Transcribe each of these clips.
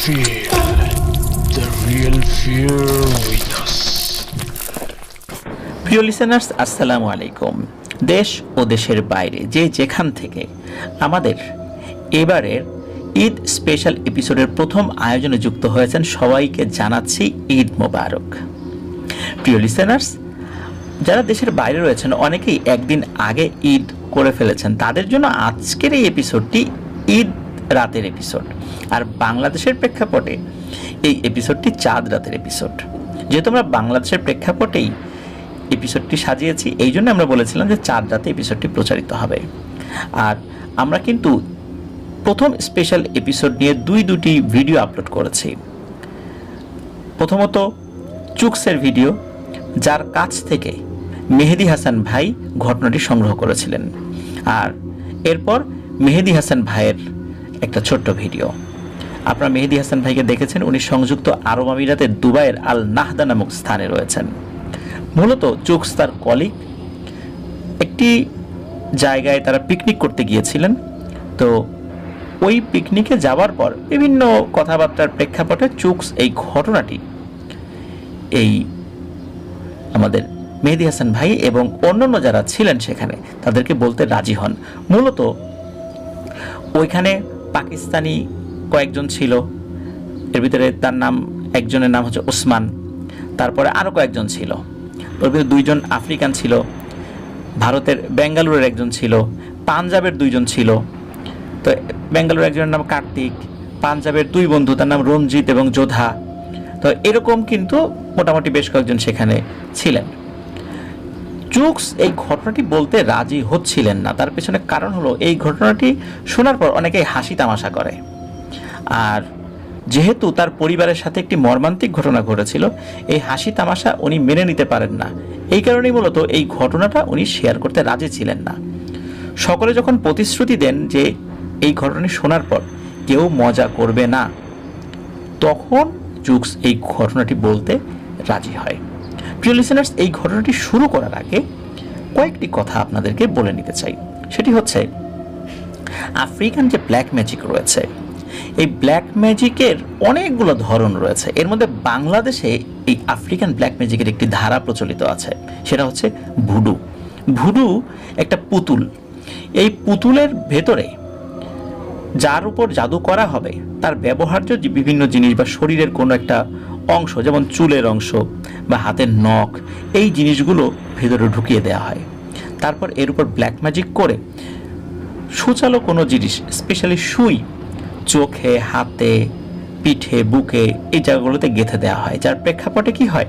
Feel the real fear with us. প্রিয় listeners, আসসালামু আলাইকুম। দেশ ও দেশের বাইরে যে যেখান থেকে আমাদের এবারের ঈদ স্পেশাল এপিসোডের প্রথম আয়োজনে যুক্ত হয়েছেন সবাইকে জানাচ্ছি ঈদ মোবারক। প্রিয় লিসেনার্স, যারা দেশের বাইরে রয়েছেন অনেকেই একদিন আগে ঈদ করে ফেলেছেন, তাদের জন্য আজকের এই এপিসোডটি ঈদ রাতের এপিসোড, আর বাংলাদেশের প্রেক্ষাপটে এই এপিসোডটি চাঁদ রাতের এপিসোড। যেহেতু আমরা বাংলাদেশের প্রেক্ষাপটেই এপিসোডটি সাজিয়েছি, এই জন্য আমরা বলেছিলাম যে চাঁদ রাতে এপিসোডটি প্রচারিত হবে। আর আমরা কিন্তু প্রথম স্পেশাল এপিসোড নিয়ে দুটি ভিডিও আপলোড করেছি। প্রথমত চুকসের ভিডিও, যার কাছ থেকে মেহেদী হাসান ভাই ঘটনাটি সংগ্রহ করেছিলেন, আর এরপর মেহেদী হাসান ভাইয়ের একটা ছোট্ট ভিডিও। আপনারা মেহেদী হাসান ভাইকে দেখেছেন, উনি সংযুক্ত আরব আমিরাতের দুবাইয়ের আল নাহদা নামক স্থানে রয়েছেন। মূলত চুকস তার কলিগ একটি জায়গায় তারা পিকনিক করতে গিয়েছিলেন। তো ওই পিকনিকে যাওয়ার পর বিভিন্ন কথাবার্তার প্রেক্ষাপটে চুকস এই ঘটনাটি এই আমাদের মেহেদী হাসান ভাই এবং অন্যান্য যারা ছিলেন সেখানে তাদেরকে বলতে রাজি হন। মূলত ওইখানে পাকিস্তানি কয়েকজন ছিল, এর ভিতরে তার নাম, একজনের নাম হচ্ছে ওসমান, তারপরে আরও কয়েকজন ছিল, ওর ভিতরে দুইজন আফ্রিকান ছিল, ভারতের বেঙ্গালুরের একজন ছিল, পাঞ্জাবের দুইজন ছিল। তো বেঙ্গালুরের একজনের নাম কার্তিক, পাঞ্জাবের দুই বন্ধু, তার নাম রঞ্জিত এবং যোধা। তো এরকম কিন্তু মোটামুটি বেশ কয়েকজন সেখানে ছিলেন। চুকস এই ঘটনাটি বলতে রাজি হচ্ছিলেন না। তার পেছনে কারণ হলো, এই ঘটনাটি শোনার পর অনেকেই হাসি তামাশা করে, আর যেহেতু তার পরিবারের সাথে একটি মর্মান্তিক ঘটনা ঘটেছিল, এই হাসি তামাশা উনি মেনে নিতে পারেন না। এই কারণেই মূলত এই ঘটনাটা উনি শেয়ার করতে রাজি ছিলেন না। সকলে যখন প্রতিশ্রুতি দেন যে এই ঘটনাটি শোনার পর কেউ মজা করবে না, তখন চুকস এই ঘটনাটি বলতে রাজি হয়। প্রিয় লিসেনার্স, এই ঘটনাটি শুরু করার আগে কয়েকটি কথা আপনাদেরকে বলে নিতে চাই। সেটি হচ্ছে, আফ্রিকান যে ব্ল্যাক ম্যাজিক রয়েছে, এই ব্ল্যাক ম্যাজিকের অনেকগুলো ধরন রয়েছে। এর মধ্যে বাংলাদেশে এই আফ্রিকান ব্ল্যাক ম্যাজিকের একটি ধারা প্রচলিত আছে, সেটা হচ্ছে ভুডু। ভুডু একটা পুতুল। এই পুতুলের ভেতরে যার উপর জাদু করা হবে তার ব্যবহার্য যে বিভিন্ন জিনিস বা শরীরের কোনো একটা অংশ, যেমন চুলের অংশ বা হাতের নখ, এই জিনিসগুলো ভেতরে ঢুকিয়ে দেওয়া হয়। তারপর এর উপর ব্ল্যাক ম্যাজিক করে সুচালো কোনো জিনিস, স্পেশালি সুই, চোখে, হাতে, পিঠে, বুকে, এই জায়গাগুলোতে গেঁথে দেওয়া হয়। যার প্রেক্ষাপটে কি হয়,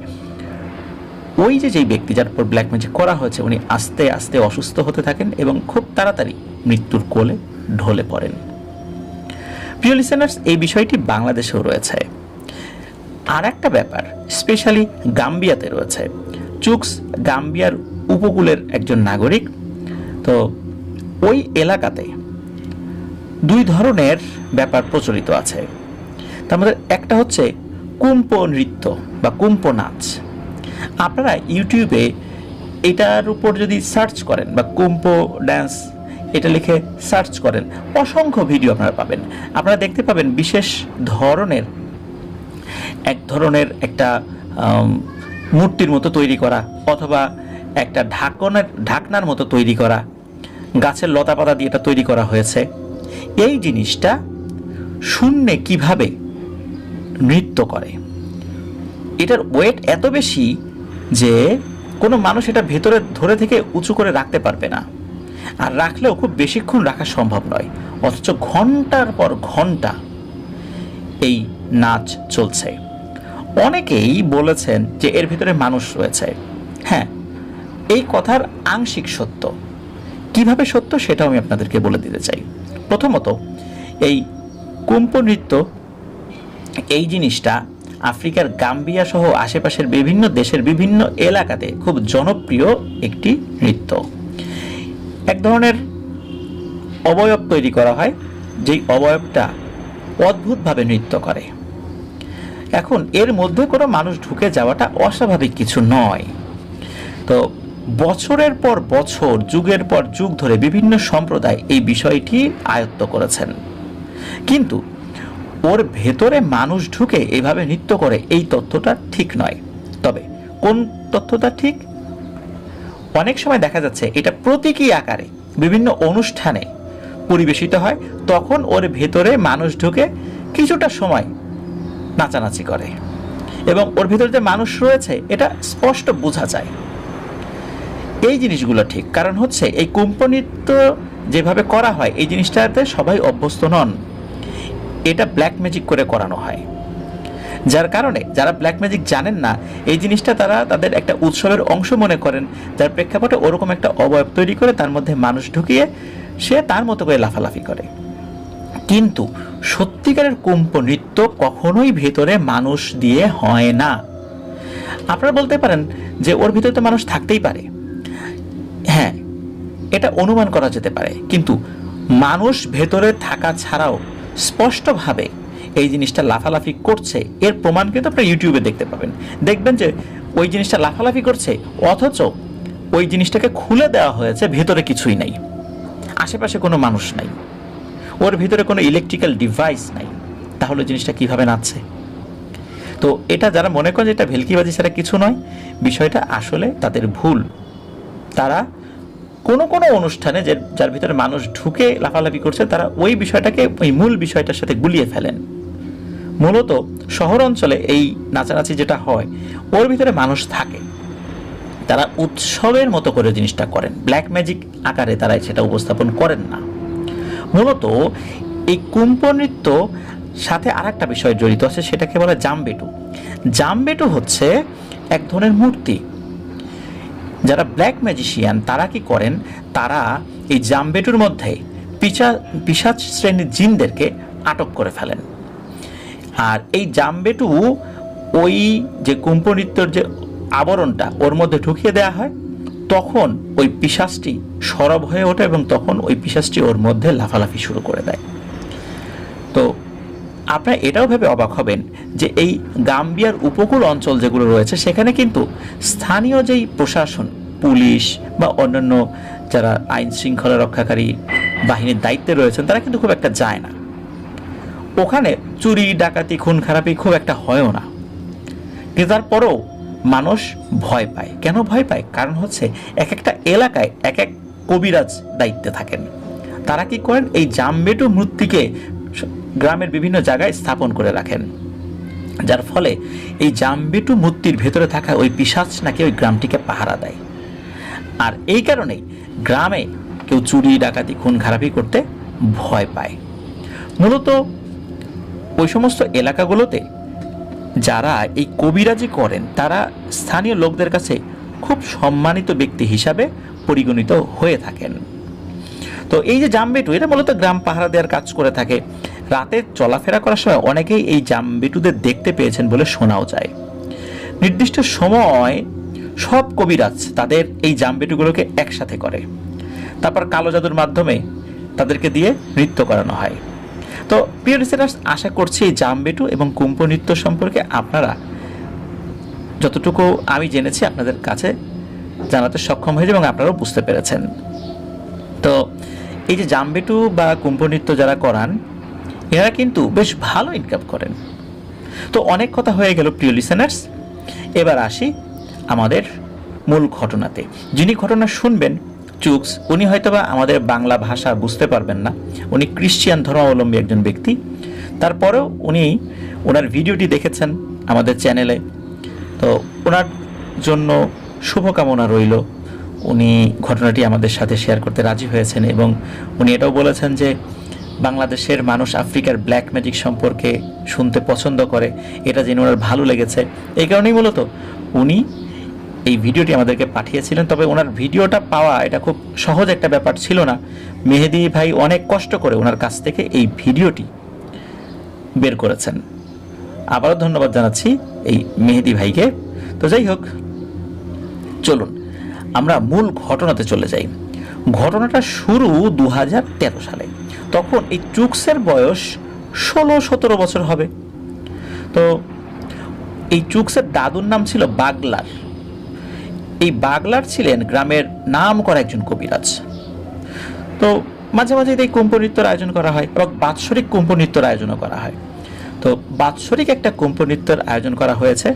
ওই যেই ব্যক্তি যার উপর ব্ল্যাক ম্যাজিক করা হয়েছে উনি আস্তে আস্তে অসুস্থ হতে থাকেন এবং খুব তাড়াতাড়ি মৃত্যুর কোলে ঢলে পড়েন। প্রিয় লিসেনার্স, এই বিষয়টি বাংলাদেশেও রয়েছে। আর একটা ব্যাপার স্পেশালি গাম্বিয়াতে রয়েছে। চুকস গাম্বিয়ার উপকূলের একজন নাগরিক। তো ওই এলাকাতে দুই ধরনের ব্যাপার প্রচলিত আছে। তার মধ্যে একটা হচ্ছে কুম্পো নৃত্য বা কুম্পো নাচ। আপনারা ইউটিউবে এটার উপর যদি সার্চ করেন বা কুম্পো ড্যান্স এটা লিখে সার্চ করেন, অসংখ্য ভিডিও আপনারা পাবেন। আপনারা দেখতে পাবেন বিশেষ ধরনের একটা মূর্তির মতো তৈরি করা, অথবা একটা ঢাকনার মতো তৈরি করা, গাছের লতা পাতা দিয়ে এটা তৈরি করা হয়েছে। এই জিনিসটা শূন্যে কিভাবে নৃত্য করে, এটার ওয়েট এত বেশি যে কোনো মানুষ এটা ভেতরে ধরে থেকে উঁচু করে রাখতে পারবে না, আর রাখলেও খুব বেশিক্ষণ রাখা সম্ভব নয়। অথচ ঘন্টার পর ঘন্টা এই নাচ চলছে। অনেকেই বলেছেন যে এর ভিতরে মানুষ রয়েছে। হ্যাঁ, এই কথার আংশিক সত্য। কিভাবে সত্য সেটাও আমি আপনাদেরকে বলে দিতে চাই। প্রথমত, এই কুম্পো নৃত্য, এই জিনিসটা আফ্রিকার গাম্বিয়া সহ আশেপাশের বিভিন্ন দেশের বিভিন্ন এলাকাতে খুব জনপ্রিয় একটি নৃত্য। এক ধরনের অবয়ব তৈরি করা হয়, যেই অবয়বটা অদ্ভুতভাবে নৃত্য করে। এখন এর মধ্যে কোনো মানুষ ঢুকে যাওয়াটা অস্বাভাবিক কিছু নয়। তো বছরের পর বছর, যুগের পর যুগ ধরে বিভিন্ন সম্প্রদায় এই বিষয়টি আয়ত্ত করেছেন। কিন্তু ওর ভেতরে মানুষ ঢুকে এভাবে নৃত্য করে, এই তথ্যটা ঠিক নয়। তবে কোন তথ্যটা ঠিক? অনেক সময় দেখা যাচ্ছে এটা প্রতীকী আকারে বিভিন্ন অনুষ্ঠানে পরিবেশিত হয়, তখন ওর ভেতরে মানুষ ঢুকে কিছুটা সময় নাচানাচি করে এবং ওর ভেতরে যে মানুষ রয়েছে এটা স্পষ্ট বোঝা যায়। এই জিনিসগুলো ঠিক, কারণ হচ্ছে এই কুম্ভনৃত্য যেভাবে করা হয় এই জিনিসটাতে সবাই অভ্যস্ত নন। এটা ব্ল্যাক ম্যাজিক করে করানো হয়, যার কারণে যারা ব্ল্যাক ম্যাজিক জানেন না এই জিনিসটা তারা তাদের একটা উৎসবের অংশ মনে করেন, যার প্রেক্ষাপটে ওরকম একটা অবয়ব তৈরি করে তার মধ্যে মানুষ ঢুকিয়ে সে তার মতো করে লাফালাফি করে। কিন্তু সত্যিকারের কুম্ভ নৃত্য কখনোই ভেতরে মানুষ দিয়ে হয় না। আপনারা বলতে পারেন যে ওর ভিতরে তো মানুষ থাকতেই পারে, হ্যাঁ এটা অনুমান করা যেতে পারে, কিন্তু মানুষ ভেতরে থাকা ছাড়াও স্পষ্টভাবে এই জিনিসটা লাফালাফি করছে এর প্রমাণ কিন্তু আপনারা ইউটিউবে দেখতে পাবেন। দেখবেন যে ওই জিনিসটা লাফালাফি করছে অথচ ওই জিনিসটাকে খুলে দেওয়া হয়েছে, ভেতরে কিছুই নাই, আশেপাশে কোনো মানুষ নাই, ওর ভিতরে কোনো ইলেকট্রিক্যাল ডিভাইস নাই, তাহলে জিনিসটা কিভাবে নাচছে? তো এটা যারা মনে করেন যে এটা ভেলকিবাজি ছাড়া কিছু নয়, বিষয়টা আসলে তাদের ভুল। তারা কোনো কোনো অনুষ্ঠানে যার ভিতরে মানুষ ঢুকে লাফালাফি করছে তারা ওই বিষয়টাকে ওই মূল বিষয়টার সাথে গুলিয়ে ফেলেন। মূলত শহর অঞ্চলে এই নাচানাচি যেটা হয় ওর ভিতরে মানুষ থাকে, তারা উৎসবের মতো করে জিনিসটা করেন, ব্ল্যাক ম্যাজিক আকারে তারা সেটা উপস্থাপন করেন না। মূলত এই কুম্ভ নৃত্য সাথে আর একটা বিষয় জড়িত আছে, সেটাকে বলে জামবেটু। জামবেটু হচ্ছে এক ধরনের মূর্তি। যারা ব্ল্যাক ম্যাজিশিয়ান তারা কি করেন, তারা এই জামবেটুর মধ্যে পিশাচ শ্রেণীর জিনদেরকে আটক করে ফেলেন। আর এই জামবেটু ওই যে কুম্ভ নৃত্যের যে আবরণটা ওর মধ্যে ঢুকিয়ে দেওয়া হয়, তখন ওই পিশাচটি সরব হয়ে ওঠে এবং তখন ওই পিশাচটি ওর মধ্যে লাফালাফি শুরু করে দেয়। তো আপনারা এটাও ভেবে অবাক হবেন যে এই গাম্বিয়ার উপকূল অঞ্চল যেগুলো রয়েছে সেখানে কিন্তু স্থানীয় যেই প্রশাসন, পুলিশ বা অন্যান্য যারা আইন শৃঙ্খলা রক্ষাকারী বাহিনীর দায়িত্বে রয়েছেন তারা কিন্তু খুব একটা যায় না। ওখানে চুরি ডাকাতি খুন খারাপি খুব একটা হয়ও না, কিন্তু তারপরেও মানুষ ভয় পায়। কেন ভয় পায়? কারণ হচ্ছে এক একটা এলাকায় এক এক কবিরাজ দায়িত্বে থাকেন। তারা কি করেন, এই জামবেটু মূর্তিকে গ্রামের বিভিন্ন জায়গায় স্থাপন করে রাখেন, যার ফলে এই জামবেটু মূর্তির ভেতরে থাকা ওই পিশাচ নাকি ওই গ্রামটিকে পাহারা দেয়। আর এই কারণেই গ্রামে কেউ চুরি ডাকাতি খুন খারাপি করতে ভয় পায়। মূলত ওই সমস্ত এলাকাগুলোতে যারা এই কবিরাজি করেন তারা স্থানীয় লোকদের কাছে খুব সম্মানিত ব্যক্তি হিসাবে পরিগণিত হয়ে থাকেন। তো এই যে জামবেটু, এটা মূলত গ্রাম পাহারা দেওয়ার কাজ করে থাকে। রাতে চলাফেরা করার সময় অনেকেই এই জামবেটুদের দেখতে পেয়েছেন বলে শোনাও যায়। নির্দিষ্ট সময় সব কবিরাজ তাদের এই জামবেটুগুলোকে একসাথে করে, তারপর কালো জাদুর মাধ্যমে তাদেরকে দিয়ে নৃত্য করানো হয়। তো প্রিয় লিসেনার্স, আশা করছি এই জামবেটু এবং কুম্ভ নৃত্য সম্পর্কে আপনারা যতটুকু আমি জেনেছি আপনাদের কাছে জানাতে সক্ষম হয়েছে এবং আপনারাও বুঝতে পেরেছেন। তো এই যে জামবেটু বা কুম্ভ নৃত্য যারা করান এরা কিন্তু বেশ ভালো ইনকাম করেন। তো অনেক কথা হয়ে গেল প্রিয় লিসেনার্স, এবার আসি আমাদের মূল ঘটনাতে। যিনি ঘটনা শুনবেন চুকস, উনি হয়তোবা আমাদের বাংলা ভাষা বুঝতে পারবেন না, উনি খ্রিস্টান ধর্মাবলম্বী একজন ব্যক্তি। তারপরেও উনি ওনার ভিডিওটি দেখেছেন আমাদের চ্যানেলে, তো ওনার জন্য শুভকামনা রইল। উনি ঘটনাটি আমাদের সাথে শেয়ার করতে রাজি হয়েছেন এবং উনি এটাও বলেছেন যে বাংলাদেশের মানুষ আফ্রিকার ব্ল্যাক ম্যাজিক সম্পর্কে শুনতে পছন্দ করে, এটা জেনে ওনার ভালো লেগেছে। এই কারণেই মূলত উনি এই ভিডিওটি আমাদেরকে পাঠিয়েছিলেন। তবে ওনার ভিডিওটা পাওয়া এটা খুব সহজ একটা ব্যাপার ছিল না। মেহেদি ভাই অনেক কষ্ট করে ওনার কাছ থেকে এই ভিডিওটি বের করেছেন। আবারও ধন্যবাদ জানাচ্ছি এই মেহেদি ভাইকে। তো যাই হোক, চলুন আমরা মূল ঘটনাতে চলে যাই। ঘটনাটা শুরু 2013 সালে। তখন এই চুকসের বয়স 16-17 বছর হবে। তো এই চুকসের দাদুর নাম ছিল বাগলার। এই বাগলার ছিলেন গ্রামের নাম করা একজন কবিরাজ। তো মাঝে মাঝে এই কুম্ভ নৃত্যের আয়োজন করা হয় এবং বাৎসরিক কুম্ভ নৃত্যের আয়োজনও করা হয়। তো বাৎসরিক একটা কুম্ভ নৃত্যের আয়োজন করা হয়েছে।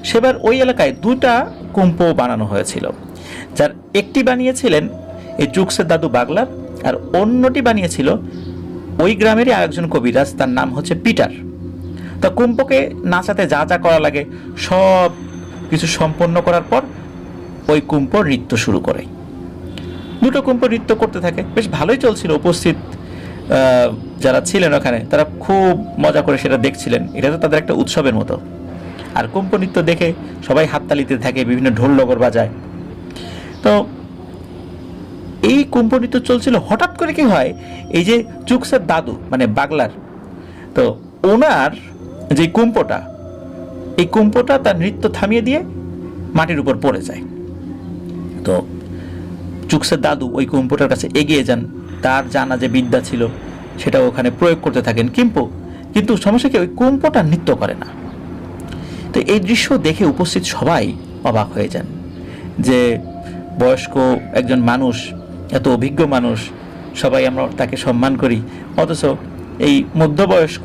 সেবার ওই এলাকায় 2টা কুম্ভ বানানো হয়েছিল, যার একটি বানিয়েছিলেন এই চুকসের দাদু বাগলার, আর অন্যটি বানিয়েছিল ওই গ্রামেরই আরেকজন কবিরাজ, তার নাম হচ্ছে পিটার। তো কুম্ভকে নাচাতে যা যা করা লাগে সব কিছু সম্পন্ন করার পর ওই কুম্ভ নৃত্য শুরু করে। 2টো কুম্ভ নৃত্য করতে থাকে, বেশ ভালোই চলছিল। উপস্থিত যারা ছিলেন ওখানে তারা খুব মজা করে সেটা দেখছিলেন। এটা তো তাদের একটা উৎসবের মতো। আর কুম্ভ নৃত্য দেখে সবাই হাততালিতে থাকে, বিভিন্ন ঢোল নগর বাজায়। তো এই কুম্ভ নৃত্য চলছিল, হঠাৎ করে কি হয়, এই যে চুকসের দাদু মানে বাগলার, তো ওনার যে কুম্ভটা, এই কুম্ভটা তার নৃত্য থামিয়ে দিয়ে মাটির উপর পড়ে যায়। তো চুকসের দাদু ওই কুম্ভটার কাছে এগিয়ে যান, তার জানা যে বিদ্যা ছিল সেটা ওখানে প্রয়োগ করতে থাকেন, কিন্তু সমস্যা কি, ওই কুম্ভটা নৃত্য করে না। তো এই দৃশ্য দেখে উপস্থিত সবাই অবাক হয়ে যান যে বয়স্ক একজন মানুষ, এত অভিজ্ঞ মানুষ, সবাই আমরা তাকে সম্মান করি, অথচ এই মধ্যবয়স্ক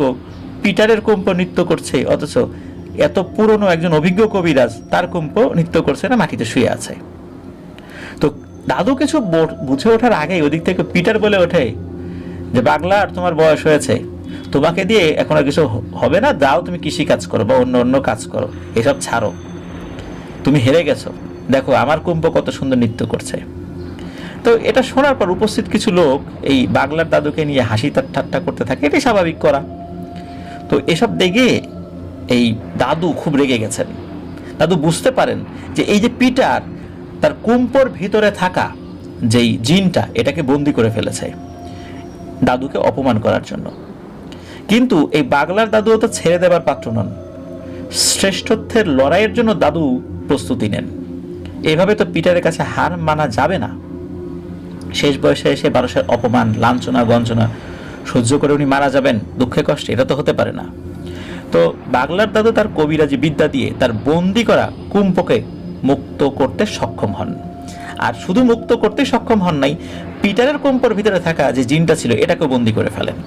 পিটারের কুম্ভ নৃত্য করছে, অথচ এত পুরনো একজন অভিজ্ঞ কবিরাজ তার কুম্ভ নৃত্য করছে না, মাটিতে শুয়ে আছে। তো দাদু কিছু বুঝে ওঠার আগেই ওদিক থেকে পিটার বলে ওঠে যে বাগলার, তোমার বয়স হয়েছে, তোমাকে দিয়ে এখন আর কিছু হবে না, যাও তুমি কৃষি কাজ করো বা অন্য কাজ করো, এসব ছাড়ো, তুমি হেরে গেছো, দেখো আমার কুম্ভ কত সুন্দর নৃত্য করছে। তো এটা শোনার পর উপস্থিত কিছু লোক এই বাগলার দাদুকে নিয়ে হাসি ঠাট্টা করতে থাকে, এটাই স্বাভাবিক করা। তো এসব দেখে এই দাদু খুব রেগে গেছেন। দাদু বুঝতে পারেন যে এই যে পিটার তার কুম্ভর ভিতরে থাকা যেই জিনটা, এটাকে বন্দি করে ফেলেছে দাদুকে অপমান করার জন্য। কিন্তু এই বাগলার দাদু তো ছেড়ে দেবার পাত্র নন, শ্রেষ্ঠত্বের লড়াইয়ের জন্য দাদু প্রস্তুতি নেন। এভাবে তো পিটারের কাছে হার মানা যাবে না। শেষ বয়সে এসে মানুষের অপমান, লাঞ্ছনা, গঞ্জনা সহ্য করে উনি মারা যাবেন দুঃখে কষ্টে, এটা তো হতে পারে না। তো বাগলার দাদু তার কবিরাজি বিদ্যা দিয়ে তার বন্দি করা কুম্ভকে মুক্ত করতে সক্ষম হন। আর শুধু মুক্ত করতে সক্ষম হন নাই, পিটারের কুম্ভর ভিতরে থাকা যে জিনটা ছিল এটাকেও বন্দি করে ফেলেন।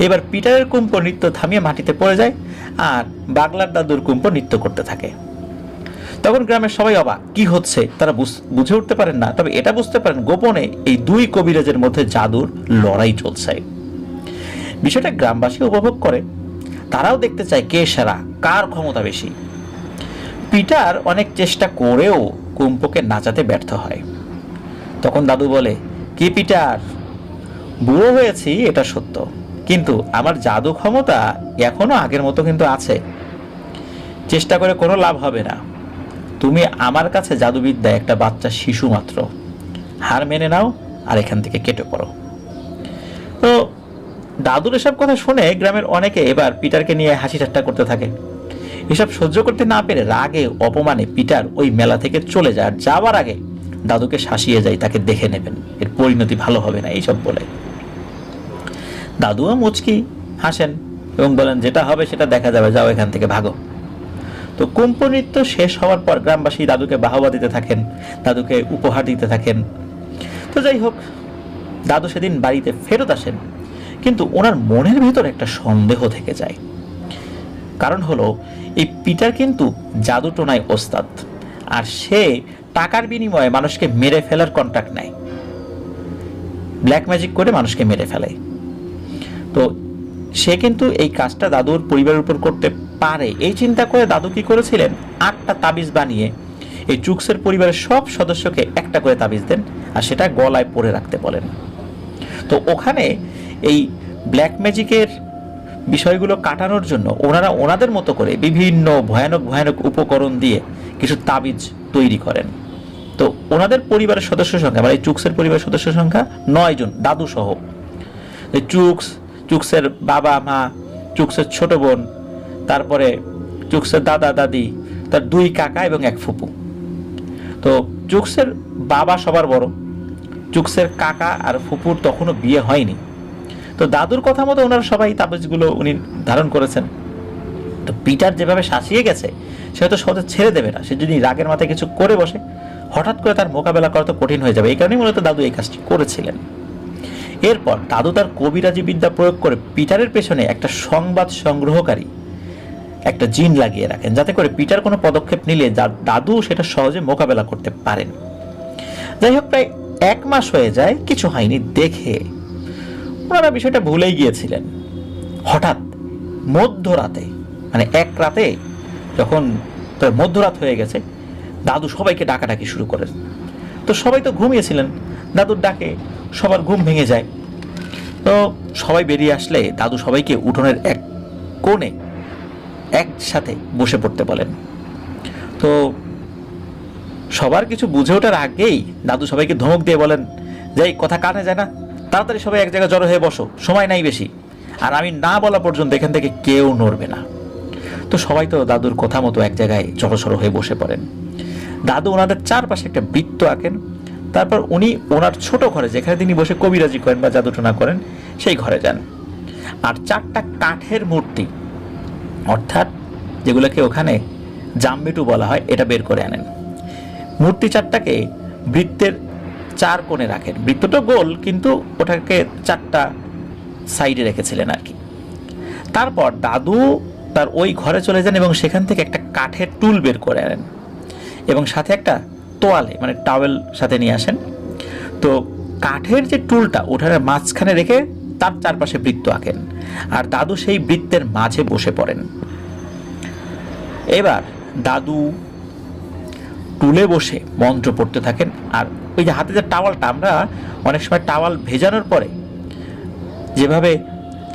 এবার পিটারের কুম্ভ নৃত্য থামিয়ে মাটিতে পড়ে যায়, আর বাগলার দাদুর কুম্ভ নৃত্য করতে থাকে। তখন গ্রামের সবাই অবাক, কি হচ্ছে তারা বুঝে উঠতে পারেন না। তবে এটা বুঝতে পারেন গোপনে এই 2 কবিরাজের মধ্যে জাদুর লড়াই চলছে। বিষয়টা গ্রামবাসী উপভোগ করে, তারাও দেখতে চায় কে সেরা, কার ক্ষমতা বেশি। পিটার অনেক চেষ্টা করেও কুম্ভকে নাচাতে ব্যর্থ হয়। তখন দাদু বলে, কি পিটার, বুড়ো হয়েছি এটা সত্য, কিন্তু আমার জাদু ক্ষমতা এখনো আগের মতো কিন্তু আছে, চেষ্টা করে কোনো লাভ হবে না। তুমি আমার কাছে জাদুবিদ্যা একটা বাচ্চা শিশু মাত্র, হার মেনে নাও আর এখান থেকে কেটে পড়ো। তো দাদুর এসব কথা শুনে গ্রামের অনেকে এবার পিটারকে নিয়ে হাসি ঠাট্টা করতে থাকে। এসব সহ্য করতে না পেরে রাগে অপমানে পিটার ওই মেলা থেকে চলে যায়, আর যাওয়ার আগে দাদুকে শাসিয়ে যায়, তাকে দেখে নেবেন, এর পরিণতি ভালো হবে না, এইসব বলে। দাদুও মুচকি হাসেন এবং বলেন, যেটা হবে সেটা দেখা যাবে, যাও এখান থেকে ভাগো। তো কুম্ভ নৃত্য শেষ হওয়ার পর গ্রামবাসী দাদুকে বাহবা দিতে থাকেন, দাদুকে উপহার দিতে থাকেন। তো যাই হোক, দাদু সেদিন বাড়িতে ফেরত আসেন, কিন্তু ওনার মনের ভিতর একটা সন্দেহ থেকে যায়। কারণ হলো, এই পিটার কিন্তু জাদু টোনায় ওস্তাদ, আর সে টাকার বিনিময়ে মানুষকে মেরে ফেলার কন্ট্রাক্ট নেয়, ব্ল্যাক ম্যাজিক করে মানুষকে মেরে ফেলে। তো সে কিন্তু এই কাজটা দাদুর পরিবারের উপর করতে পারে, এই চিন্তা করে দাদু কি করেছিলেন, 8টা তাবিজ বানিয়ে এই চুকসের পরিবারের সব সদস্যকে একটা করে তাবিজ দেন, আর সেটা গলায় পরে রাখতে বলেন। তো ওখানে এই ব্ল্যাক ম্যাজিকের বিষয়গুলো কাটানোর জন্য ওনারা ওনাদের মতো করে বিভিন্ন ভয়ানক ভয়ানক উপকরণ দিয়ে কিছু তাবিজ তৈরি করেন। তো ওনাদের পরিবারের সদস্য সংখ্যা, মানে এই চুকসের পরিবারের সদস্য সংখ্যা 9 জন, দাদু সহ। চুকসের বাবা মা, চুকসের ছোট বোন, তারপরে চুকসের দাদা দাদি, তার 2 কাকা এবং 1 ফুপু। তো চুকসের বাবা সবার বড়, চুকসের কাকা আর ফুপুর তখনও বিয়ে হয়নি। তো দাদুর কথা মতো ওনারা সবাই তাবিজগুলো উনি ধারণ করেছেন। তো পিটার যেভাবে শাসিয়ে গেছে, সে হয়তো সহজে ছেড়ে দেবে না। সে যদি রাগের মাথায় কিছু করে বসে, হঠাৎ করে তার মোকাবেলা করা তো কঠিন হয়ে যাবে। এই কারণেই মূলত দাদু এই কাজটি করেছিলেন। এরপর দাদু তার কবিরাজি বিদ্যা প্রয়োগ করে পিটারের পেছনে একটা সংবাদ সংগ্রহকারী একটা জিন লাগিয়ে রাখেন, যাতে করে পিটার কোনো পদক্ষেপ নিলে দাদু সেটা সহজে মোকাবেলা করতে পারেন। যাই হোক, প্রায় 1 মাস হয়ে যায়, কিছু হয়নি দেখে ওনারা বিষয়টা ভুলেই গিয়েছিলেন। হঠাৎ মধ্যরাতে, মানে এক রাতে যখন প্রায় মধ্যরাত হয়ে গেছে, দাদু সবাইকে ডাকাডাকি শুরু করেন। তো সবাই তো ঘুমিয়েছিলেন, দাদুর ডাকে সবার ঘুম ভেঙে যায়। তো সবাই বেরিয়ে আসলে দাদু সবাইকে উঠোনের এক কোণে একসাথে বসে পড়তে বলেন। তো সবার কিছু বুঝে ওঠার আগেই দাদু সবাইকে ধমক দিয়ে বলেন যে এই কথা কানে যায় না, তাড়াতাড়ি সবাই এক জায়গায় জড়ো হয়ে বসো, সময় নাই বেশি, আর আমি না বলা পর্যন্ত এখান থেকে কেউ নড়বে না। তো সবাই তো দাদুর কথা মতো এক জায়গায় জড়সড়ো হয়ে বসে পড়েন। দাদু ওনাদের চারপাশে একটা বৃত্ত আঁকেন, তারপর উনি ওনার ছোট ঘরে, যেখানে তিনি বসে কবিরাজি করেন বা জাদুটোনা করেন, সেই ঘরে যান। আর 4টা কাঠের মূর্তি, অর্থাৎ যেগুলোকে ওখানে জামবেটু বলা হয়, এটা বের করে আনেন। মূর্তি 4টাকে বৃত্তের 4 কোণে রাখেন। বৃত্তটা গোল, কিন্তু ওটাকে 4টা সাইডে রেখেছিলেন আর কি। তারপর দাদু তার ওই ঘরে চলে যান এবং সেখান থেকে একটা কাঠের টুল বের করে আনেন এবং সাথে একটা তোয়ালে, মানে টাওয়েল সাথে নিয়ে আসেন। তো কাঠের যে টুলটা ওঠানের মাঝখানে রেখে তার চারপাশে বৃত্ত আঁকেন, আর দাদু সেই বৃত্তের মাঝে বসে পড়েন। এবার দাদু টুলে বসে মন্ত্র পড়তে থাকেন। আর ওই যে হাতে যে টাওয়ালটা, আমরা অনেক সময় টাওয়াল ভেজানোর পরে যেভাবে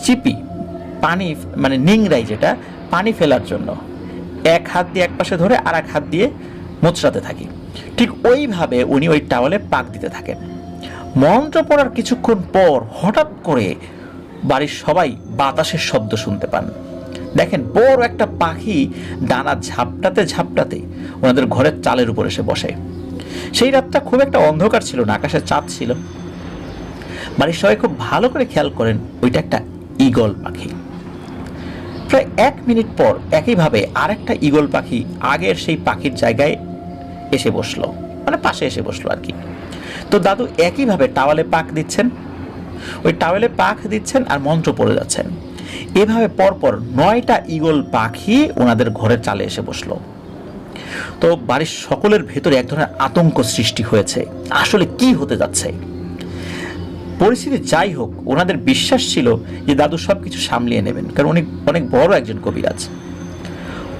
চিপি পানি, মানে নিংড়াই, যেটা পানি ফেলার জন্য এক হাত দিয়ে এক পাশে ধরে আর এক হাত দিয়ে মোচড়াতে থাকি, ঠিক ওইভাবে উনি ওই টাওয়ালে পাক দিতে থাকেন। মন্ত্র পড়ার কিছুক্ষণ পর হঠাৎ করে বাড়ির সবাই বাতাসের শব্দ শুনতে পান। দেখেন বড় একটা পাখি ডানা ঝাপটাতে ঝাপটাতে ওনাদের ঘরের চালের উপর এসে বসে। সেই রাতটা খুব একটা অন্ধকার ছিল না, আকাশে চাঁদ ছিল। বাড়ির সবাই খুব ভালো করে খেয়াল করেন ওইটা একটা ঈগল পাখি। প্রায় 1 মিনিট পর একইভাবে আরেকটা ঈগল পাখি আগের সেই পাখির জায়গায় এসে বসলো, মানে পাশে এসে বসলো আর কি। তো দাদু একইভাবে টাওয়ালে পাক দিচ্ছেন, ওই টাওয়ালে পাক দিচ্ছেন আর মন্ত্র পড়ে যাচ্ছেন। এভাবে পরপর 9টা ঈগল পাখি ওনাদের ঘরের চালে এসে বসলো। তো বাড়ির সকলের ভেতরে এক ধরনের আতঙ্ক সৃষ্টি হয়েছে, আসলে কি হতে যাচ্ছে। পরিস্থিতি যাই হোক, ওনাদের বিশ্বাস ছিল যে দাদু সবকিছু সামলিয়ে নেবেন, কারণ উনি অনেক বড় একজন কবিরাজ।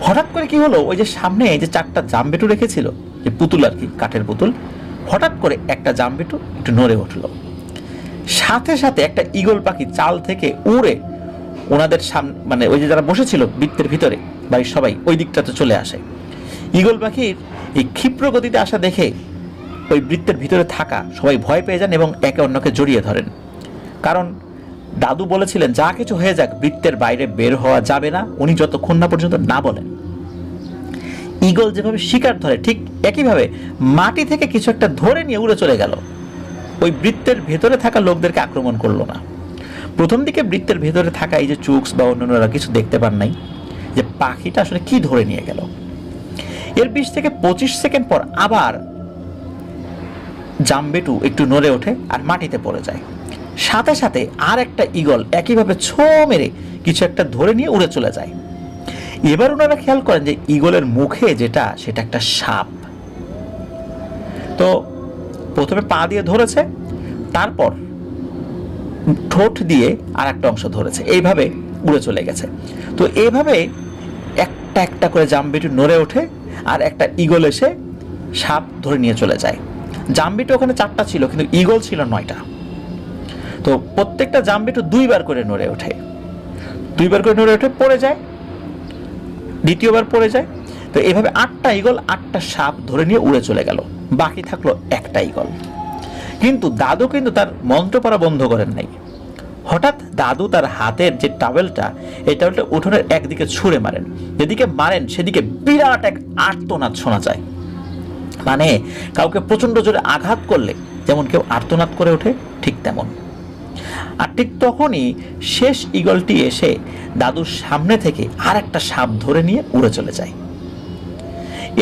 হঠাৎ করে কি হলো, ওই যে সামনে যে 4টা জামবেটু রেখেছিল, যে পুতুল আর কি, কাঠের পুতুল, হঠাৎ করে একটা জামবেটু একটু নড়ে উঠলো। সাথে সাথে একটা ঈগল পাখি চাল থেকে উড়ে ওনাদের সামনে, মানে ওই যে যারা বসেছিল বৃত্তের ভিতরে, বাড়ির সবাই ওই দিকটাতে চলে আসে। ঈগল পাখির এই ক্ষিপ্র গতিতে আসা দেখে ওই বৃত্তের ভিতরে থাকা সবাই ভয় পেয়ে যান এবং একে অন্যকে জড়িয়ে ধরেন। কারণ দাদু বলেছিলেন যা কিছু হয়ে যাক বৃত্তের বাইরে বের হওয়া যাবে না, উনি যতক্ষণ না পর্যন্ত না বলেন। ঈগল যেভাবে শিকার ধরে ঠিক একইভাবে মাটি থেকে কিছু একটা ধরে নিয়ে উড়ে চলে গেল। ওই বৃত্তের ভেতরে থাকা লোকদেরকে আক্রমণ করলো না। প্রথম দিকে বৃত্তের ভেতরে থাকা এই যে চুক্স বা অন্যান্যরা কিছু দেখতে পান নাই যে পাখিটা আসলে কি ধরে নিয়ে গেল। এর 20 থেকে 25 সেকেন্ড পর আবার জামবেটু একটু নড়ে ওঠে আর মাটিতে পড়ে যায়। সাথে সাথে আর একটা ঈগল একইভাবে ছো মেরে কিছু একটা ধরে নিয়ে উড়ে চলে যায়। এবার ওনারা খেয়াল করেন যে ঈগলের মুখে যেটা, সেটা একটা সাপ। তো প্রথমে পা দিয়ে ধরেছে, তারপর ঠোঁট দিয়ে আর একটা অংশ ধরেছে, এইভাবে উড়ে চলে গেছে। তো এইভাবে একটা একটা করে জামবেটু নড়ে ওঠে আর একটা ঈগল এসে সাপ ধরে নিয়ে চলে যায়। জামবেটু ওখানে 4টা ছিল, কিন্তু ঈগল ছিল 9টা। তো প্রত্যেকটা জামবেটু 2 বার করে নড়ে ওঠে, 2 বার করে নড়ে ওঠে, পড়ে যায়, দ্বিতীয়বার পড়ে যায়। তো এইভাবে 8টা ঈগল 8টা সাপ ধরে নিয়ে উড়ে চলে গেল, বাকি থাকলো একটা ঈগল। কিন্তু দাদু কিন্তু তার মন্ত্র পড়া বন্ধ করেন নাই। হঠাৎ দাদু তার হাতের যে টাওয়েলটা, এই টাওয়েলটা উঠোনের একদিকে ছুঁড়ে মারেন। যেদিকে মারেন সেদিকে বিরাট এক আর্তনাদ শোনা যায়, মানে কাউকে প্রচন্ড জোরে আঘাত করলে যেমন কেউ আর্তনাদ করে ওঠে, ঠিক তেমন। আর ঠিক তখনই শেষ ঈগলটি এসে দাদুর সামনে থেকে আর একটা সাপ ধরে নিয়ে উড়ে চলে যায়।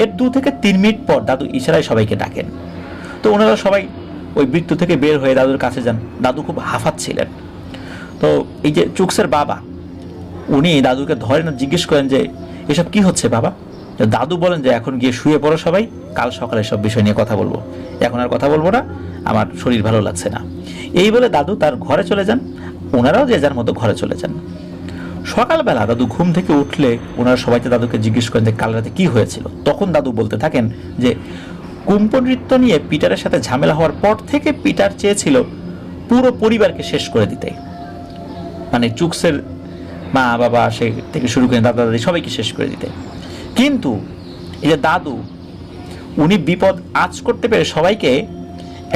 এর 2 থেকে 3 মিনিট পর দাদু ইশারায় সবাইকে ডাকেন। তো ওনারা সবাই ওই বৃত্ত থেকে বের হয়ে দাদুর কাছে যান। দাদু খুব হাঁফাচ্ছিলেন। তো এই যে চুকসের বাবা, উনি দাদুকে ধরেন আর জিজ্ঞেস করেন যে এসব কি হচ্ছে বাবা? দাদু বলেন যে এখন গিয়ে শুয়ে পড়ো সবাই, কাল সকালে সব বিষয় নিয়ে কথা বলবো, এখন আর কথা বলবো না, আমার শরীর ভালো লাগছে না। এই বলে দাদু তার ঘরে চলে যান। ওনারাও যে যার মতো ঘরে চলে যান। সকালবেলা দাদু ঘুম থেকে উঠলে ওনারা সবাইকে দাদুকে জিজ্ঞেস করেন যে কাল রাতে কি হয়েছিল। তখন দাদু বলতে থাকেন যে কুম্ভ নৃত্য নিয়ে পিটারের সাথে ঝামেলা হওয়ার পর থেকে পিটার চেয়েছিল পুরো পরিবারকে শেষ করে দিতে, মানে চুকসের মা বাবা সে থেকে শুরু করে দাদা দাদি সবাইকে শেষ করে দিতে। কিন্তু এই যে দাদু, উনি বিপদ আঁচ করতে পেরে সবাইকে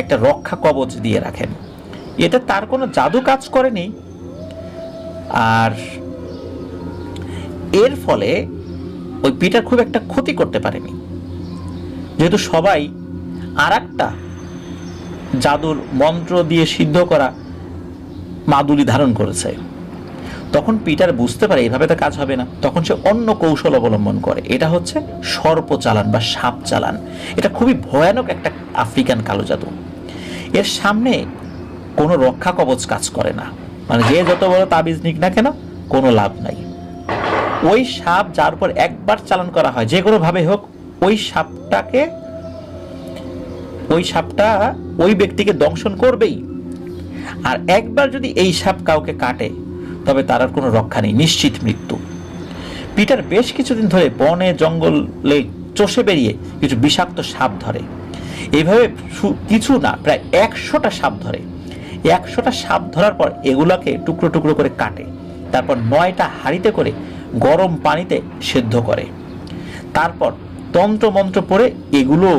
একটা রক্ষা কবচ দিয়ে রাখেন। এটা তার কোনো জাদু কাজ করেনি। আর এর ফলে ওই পিটার খুব একটা ক্ষতি করতে পারেনি, যেহেতু সবাই আর একটা জাদুর মন্ত্র দিয়ে সিদ্ধ করা মাদুলি ধারণ করেছে। তখন পিটার বুঝতে পারে এভাবে তো কাজ হবে না। তখন সে অন্য কৌশল অবলম্বন করে, এটা হচ্ছে সর্প চালান বা সাপ চালান। এটা খুবই ভয়ানক একটা আফ্রিকান কালো জাদু। এর সামনে কোনো রক্ষা কবচ কাজ করে না, মানে যে যত বড় তাবিজ নিক না কেন কোনো লাভ নাই। ওই সাপ যার উপর একবার চালান করা হয়, যে কোনো ভাবে হোক, ওই সাপটা ওই ব্যক্তিকে দংশন করবেই। আর একবার যদি এই সাপ কাউকে কাটে তবে তার আর কোনো রক্ষা নেই, নিশ্চিত মৃত্যু। পিটার বেশ কিছুদিন ধরে বনে জঙ্গলে চষে বেরিয়ে কিছু বিষাক্ত সাপ ধরে। এইভাবে কিছু না, প্রায় 100টা সাপ ধরে। 100টা সাপ ধরার পর এগুলাকে টুকরো টুকরো করে কাটে, তারপর 9টা হাঁড়িতে করে গরম পানিতে সেদ্ধ করে, তারপর তন্ত্র মন্ত্র পড়ে এগুলো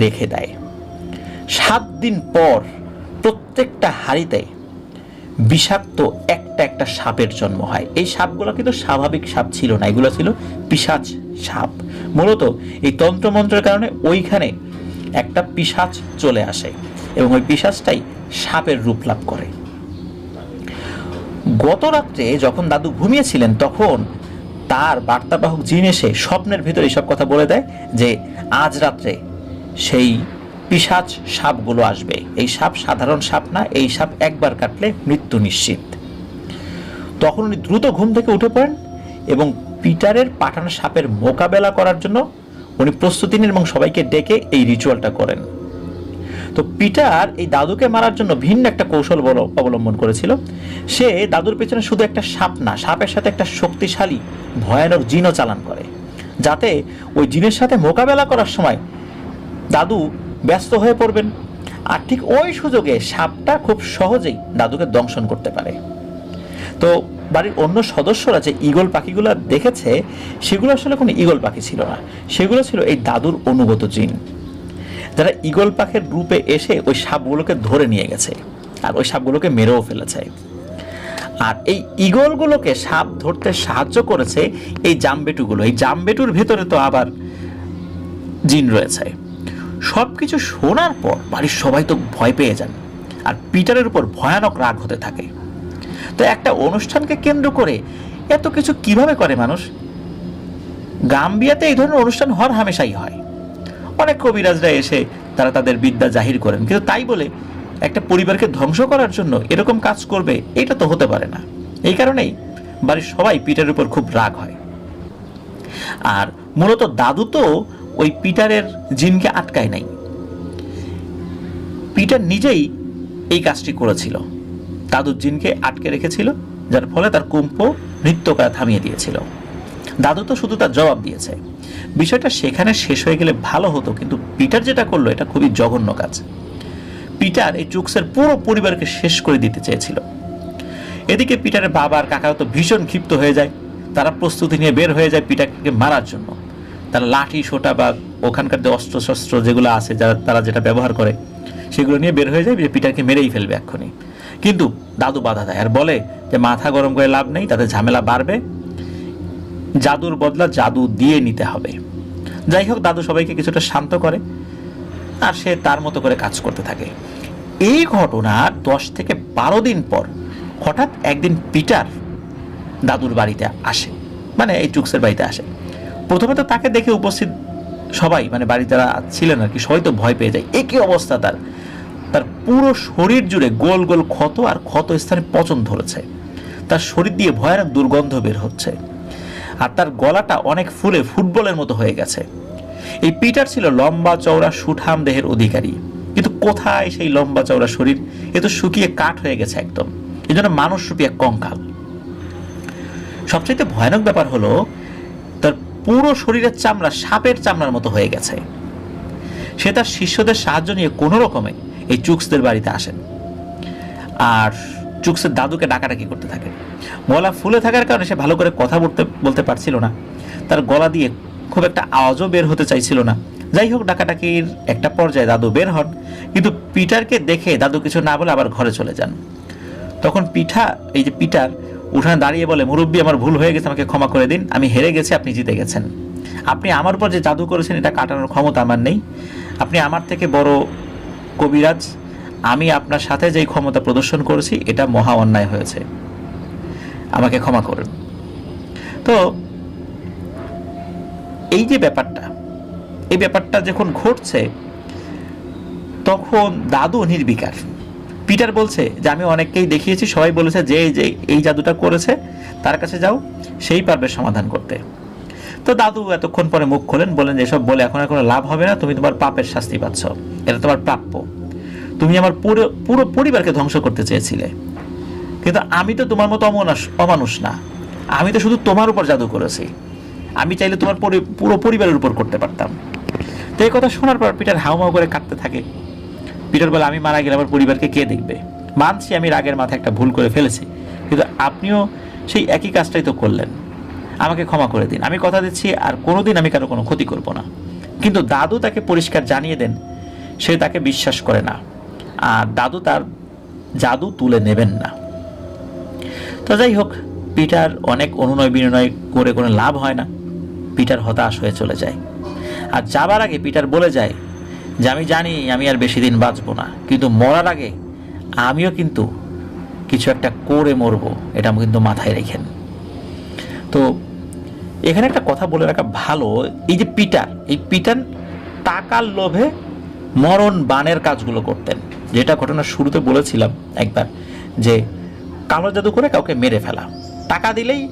রেখে দেয়। 7 দিন পর প্রত্যেকটা হাঁড়িতে বিষাক্ত একটা একটা সাপের জন্ম হয়। এই সাপগুলো কিন্তু স্বাভাবিক সাপ ছিল না, এগুলো ছিল পিশাচ সাপ। মূলত এই তন্ত্রমন্ত্রের কারণে ওইখানে একটা পিশাচ চলে আসে এবং ওই পিশাচটাই সাপের রূপ লাভ করে। গত রাত্রে যখন দাদু ঘুমিয়েছিলেন তখন তার বার্তাবাহক জিন এসে স্বপ্নের ভিতরে এইসব কথা বলে দেয় যে আজ রাত্রে সেই পিশাচ সাপগুলো আসবে। এই সাপ সাধারণ সাপ না, এই সাপ একবার কাটলে মৃত্যু নিশ্চিত। তখন উনি দ্রুত ঘুম থেকে উঠে পড়েন এবং পিটারের পাঠানো সাপের মোকাবেলা করার জন্য উনি প্রস্তুতি নেন এবং সবাইকে ডেকে এই রিচুয়ালটা করেন। তো পিটার এই দাদুকে মারার জন্য ভিন্ন একটা কৌশল অবলম্বন করেছিল। সে দাদুর পেছনে শুধু একটা সাপ না, সাপের সাথে একটা শক্তিশালী ভয়ানক জিনও চালান করে, যাতে ওই জিনের সাথে মোকাবেলা করার সময় দাদু ব্যস্ত হয়ে পড়বেন। আর ঠিক ওই সুযোগে সাপটা খুব সহজেই দাদুকে দংশন করতে পারে। তো বাড়ির অন্য সদস্যরা যে ঈগল পাখিগুলো দেখেছে সেগুলো আসলে কোনো ঈগল পাখি ছিল না, সেগুলো ছিল এই দাদুর অনুগত জিন, যারা ঈগল পাখির রূপে এসে ওই সাপগুলোকে ধরে নিয়ে গেছে আর ওই সাপগুলোকে মেরেও ফেলেছে। আর এই ঈগলগুলোকে সাপ ধরতে সাহায্য করেছে এই জামবেটুগুলো। এই জামবেটুর ভেতরে তো আবার জিন রয়েছে। সবকিছু শোনার পর বাড়ির সবাই তো ভয় পেয়ে যান আর পিটারের উপর ভয়ানক রাগ হতে থাকে। তো একটা অনুষ্ঠানকে কেন্দ্র করে এত কিছু কিভাবে করে মানুষ? গাম্বিয়াতে এই ধরনের অনুষ্ঠান হর হামেশাই হয়। অনেক কবিরাজরা এসে তারা তাদের বিদ্যা জাহির করেন, কিন্তু তাই বলে একটা পরিবারকে ধ্বংস করার জন্য এরকম কাজ করবে এটা তো হতে পারে না। এই কারণেই বাড়ির সবাই পিটারের উপর খুব রাগ হয়। আর মূলত দাদু তো ওই পিটারের জিনকে আটকায় নাই, পিটার নিজেই এই কাজটি করেছিল, দাদুর জিনকে আটকে রেখেছিল, যার ফলে তার কুম্ভ নৃত্য করা থামিয়ে দিয়েছিল। দাদু তো শুধু তার জবাব দিয়েছে। বিষয়টা সেখানে শেষ হয়ে গেলে ভালো হতো, কিন্তু পিটার যেটা করলো এটা খুবই জঘন্য কাজ। পিটার এই চুকসের পুরো পরিবারকে শেষ করে দিতে চেয়েছিল। এদিকে পিটারের বাবা আর কাকাও তো ভীষণ ক্ষিপ্ত হয়ে যায়। তারা প্রস্তুতি নিয়ে বের হয়ে যায় পিটারকে মারার জন্য। তারা লাঠি সোটা বা ওখানকার যে অস্ত্র শস্ত্র যেগুলো আছে তারা যেটা ব্যবহার করে সেগুলো নিয়ে বের হয়ে যায় যে পিটারকে মেরেই ফেলবে এক্ষুনি। কিন্তু দাদু বাধা দেয় আর বলে যে মাথা গরম করে লাভ নেই, তাতে ঝামেলা বাড়বে, জাদুর বদলা জাদু দিয়ে নিতে হবে। যাই হোক, দাদু সবাইকে কিছুটা শান্ত করে আর সে তার মতো করে কাজ করতে থাকে। এই ঘটনার 10 থেকে 12 দিন পর হঠাৎ একদিন পিটার দাদুর বাড়িতে আসে, মানে এই চুকসের বাড়িতে আসে। প্রথমে তো তাকে দেখে উপস্থিত সবাই, মানে বাড়ি যারা ছিলেন আর কি, সবাই তো ভয় পেয়ে যায়। একই অবস্থা তার, তার পুরো শরীর জুড়ে গোল গোল ক্ষত আর ক্ষত স্থানে পচন ধরেছে। তার শরীর দিয়ে ভয়ানক দুর্গন্ধ বের হচ্ছে, আর তার গলাটা অনেক ফুলে ফুটবলের মতো হয়ে গেছে। এই পিটার ছিল লম্বা চওড়া সুঠাম দেহের অধিকারী, কিন্তু কোথায় সেই লম্বা চওড়া শরীর? এ তো শুকিয়ে কাঠ হয়ে গেছে একদম, এই জন্য মানুষ রূপী এক কঙ্কাল। সবচেয়ে ভয়ানক ব্যাপার হলো তার পুরো শরীরের চামড়া সাপের চামড়ার মতো হয়ে গেছে। সে তার শিষ্যদের সাহায্য নিয়ে কোনো রকমে এই চুক্সদের বাড়িতে আসেন, আর চুক্সের দাদুকে ডাকাডাকি করতে থাকে। গলা ফুলে থাকার কারণে সে ভালো করে কথা বলতে পারছিল না, তার গলা দিয়ে খুব একটা আওয়াজও বের হতে চাইছিল না। যাই হোক, ডাকাডাকির একটা পর্যায়ে দাদু বের হন, কিন্তু পিটারকে দেখে দাদু কিছু না বলে আবার ঘরে চলে যান। তখন পিটার উঠানে দাঁড়িয়ে বলে, মুরব্বী, আমার ভুল হয়ে গেছে, আমাকে ক্ষমা করে দিন, আমি হেরে গেছি, আপনি জিতে গেছেন। আপনি আমার উপর যে জাদু করেছেন এটা কাটানোর ক্ষমতা আমার নেই, আপনি আমার থেকে বড় কবিরাজ, আমি আপনার সাথে যেই ক্ষমতা প্রদর্শন করেছি এটা মহা অন্যায় হয়েছে, আমাকে ক্ষমা করুন। তো এই যে ব্যাপারটা যখন ঘটছে তখন দাদু নির্বিকার। পিটার বলছে যে আমি অনেককেই দেখিয়েছি, সবাই বলেছে যে এই জাদুটা করেছে তার কাছে যাও, সেই পারবে সমাধান করতে। তো দাদু এতক্ষণ পরে মুখ খোলেন, বলেন যে এসব বলে এখন আর কোনো লাভ হবে না, তুমি তোমার পাপের শাস্তি পাচ্ছ, এটা তোমার প্রাপ্য। তুমি আমার পুরো পরিবারকে ধ্বংস করতে চেয়েছিলে, কিন্তু আমি তো তোমার মতো অমানুষ না, আমি তো শুধু তোমার উপর জাদু করেছি, আমি চাইলে তোমার পুরো পরিবারের উপর করতে পারতাম। তো এই কথা শোনার পর পিটার হাউমাউ করে কাঁদতে থাকে। পিটার বলে, আমি মারা গেলে আমার পরিবারকে কে দেখবে? মানছি আমি রাগের মাথায় একটা ভুল করে ফেলেছি, কিন্তু আপনিও সেই একই কাজটাই তো করলেন, আমাকে ক্ষমা করে দিন, আমি কথা দিচ্ছি আর কোনোদিন আমি কারো কোনো ক্ষতি করব না। কিন্তু দাদু তাকে পরিষ্কার জানিয়ে দেন সে তাকে বিশ্বাস করে না, আর দাদু তার জাদু তুলে নেবেন না। তো যাই হোক, পিটার অনেক অনুনয় বিনয় করে কোনো লাভ হয় না, পিটার হতাশ হয়ে চলে যায়। আর যাবার আগে পিটার বলে যায় যে আমি জানি আমি আর বেশি দিন বাঁচবো না, কিন্তু মরার আগে আমিও কিন্তু কিছু একটা করে মরবো, এটা কিন্তু মাথায় রেখেন। তো এখানে একটা কথা বলে রাখা ভালো, এই যে পিটার টাকার লোভে মরণ বানের কাজগুলো করতেন, যেটা ঘটনার শুরুতে বলেছিলাম একবার, যে কালো জাদু করে কাউকে মেরে ফেলা, টাকা দিলেই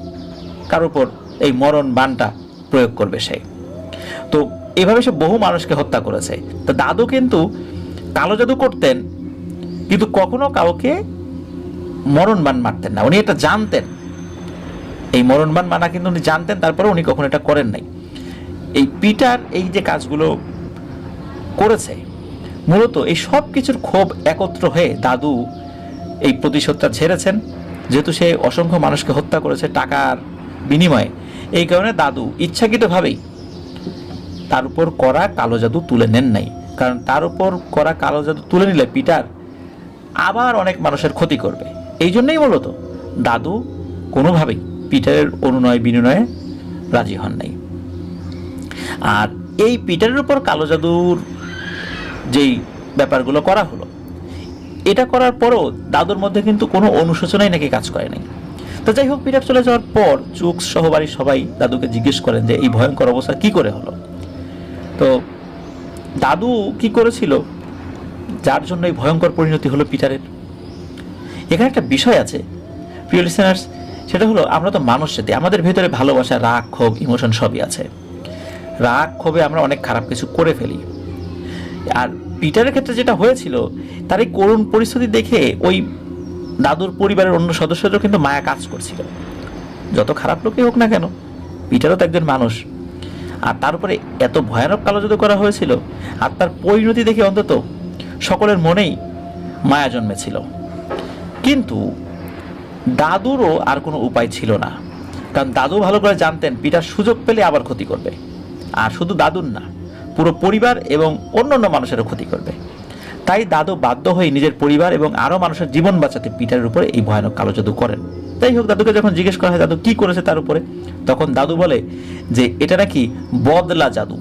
কারোর উপর এই মরণ বানটা প্রয়োগ করবে সে। তো এভাবে সে বহু মানুষকে হত্যা করেছে। তো দাদু কিন্তু কালো জাদু করতেন, কিন্তু কখনো কাউকে মরণ বান মারতেন না, উনি এটা জানতেন, এই মরণ বান মানা কিন্তু উনি জানতেন, তারপরে উনি কখনো এটা করেন নাই। এই পিটার এই যে কাজগুলো করেছে, মূলত এই সব কিছুর ক্ষোভ একত্র হয়ে দাদু এই প্রতিশোধটা ঝেড়েছেন, যেহেতু সে অসংখ্য মানুষকে হত্যা করেছে টাকার বিনিময়ে। এই কারণে দাদু ইচ্ছাকৃতভাবেই তার উপর করা কালো জাদু তুলে নেন নাই, কারণ তার উপর করা কালো জাদু তুলে নিলে পিটার আবার অনেক মানুষের ক্ষতি করবে। এই জন্যই মূলত দাদু কোনোভাবেই পিটারের অনুনয় বিনয়ে রাজি হন নাই। আর এই পিটারের উপর কালো জাদুর যেই ব্যাপারগুলো করা হলো, এটা করার পরও দাদুর মধ্যে কিন্তু কোনো অনুশোচনাই নাকি কাজ করে নাই। তো যাই হোক, পিটার চলে যাওয়ার পর চুক্স সহ বাড়ির সবাই দাদুকে জিজ্ঞেস করেন যে এই ভয়ঙ্কর অবস্থা কি করে হলো। তো দাদু কি করেছিল যার জন্য এই ভয়ঙ্কর পরিণতি হলো পিটারের? এখানে একটা বিষয় আছে প্রিয় লিসেনার্স, সেটা হলো আমরা তো মানুষ জাতি, আমাদের ভেতরে ভালোবাসা, রাগ, ক্ষোভ, ইমোশন সবই আছে। রাগ ক্ষোভে আমরা অনেক খারাপ কিছু করে ফেলি। আর পিটারের ক্ষেত্রে যেটা হয়েছিল, তার এই করুণ পরিস্থিতি দেখে ওই দাদুর পরিবারের অন্য সদস্যদেরও কিন্তু মায়া কাজ করছিল। যত খারাপ লোকই হোক না কেন, পিটারও তো একজন মানুষ। আর তার উপরে এত ভয়ানক কালো জাদু করা হয়েছিল, আর তার পরিণতি দেখে অন্তত সকলের মনেই মায়া জন্মেছিল। কিন্তু দাদুরও আর কোনো উপায় ছিল না, কারণ দাদু ভালো করে জানতেন পিটার সুযোগ পেলে আবার ক্ষতি করবে, আর শুধু দাদুর না, পুরো পরিবার এবং অন্যান্য মানুষেরও ক্ষতি করবে। তাই দাদু বাধ্য হয়ে নিজের পরিবার এবং আরও মানুষের জীবন বাঁচাতে পিটারের উপরে এই ভয়ানক কালো জাদু করেন। যাই হোক, দাদুকে যখন জিজ্ঞেস করা হয় দাদু কি করেছে তার উপরে, তখন দাদু বলে যে এটা নাকি বদলা জাদু।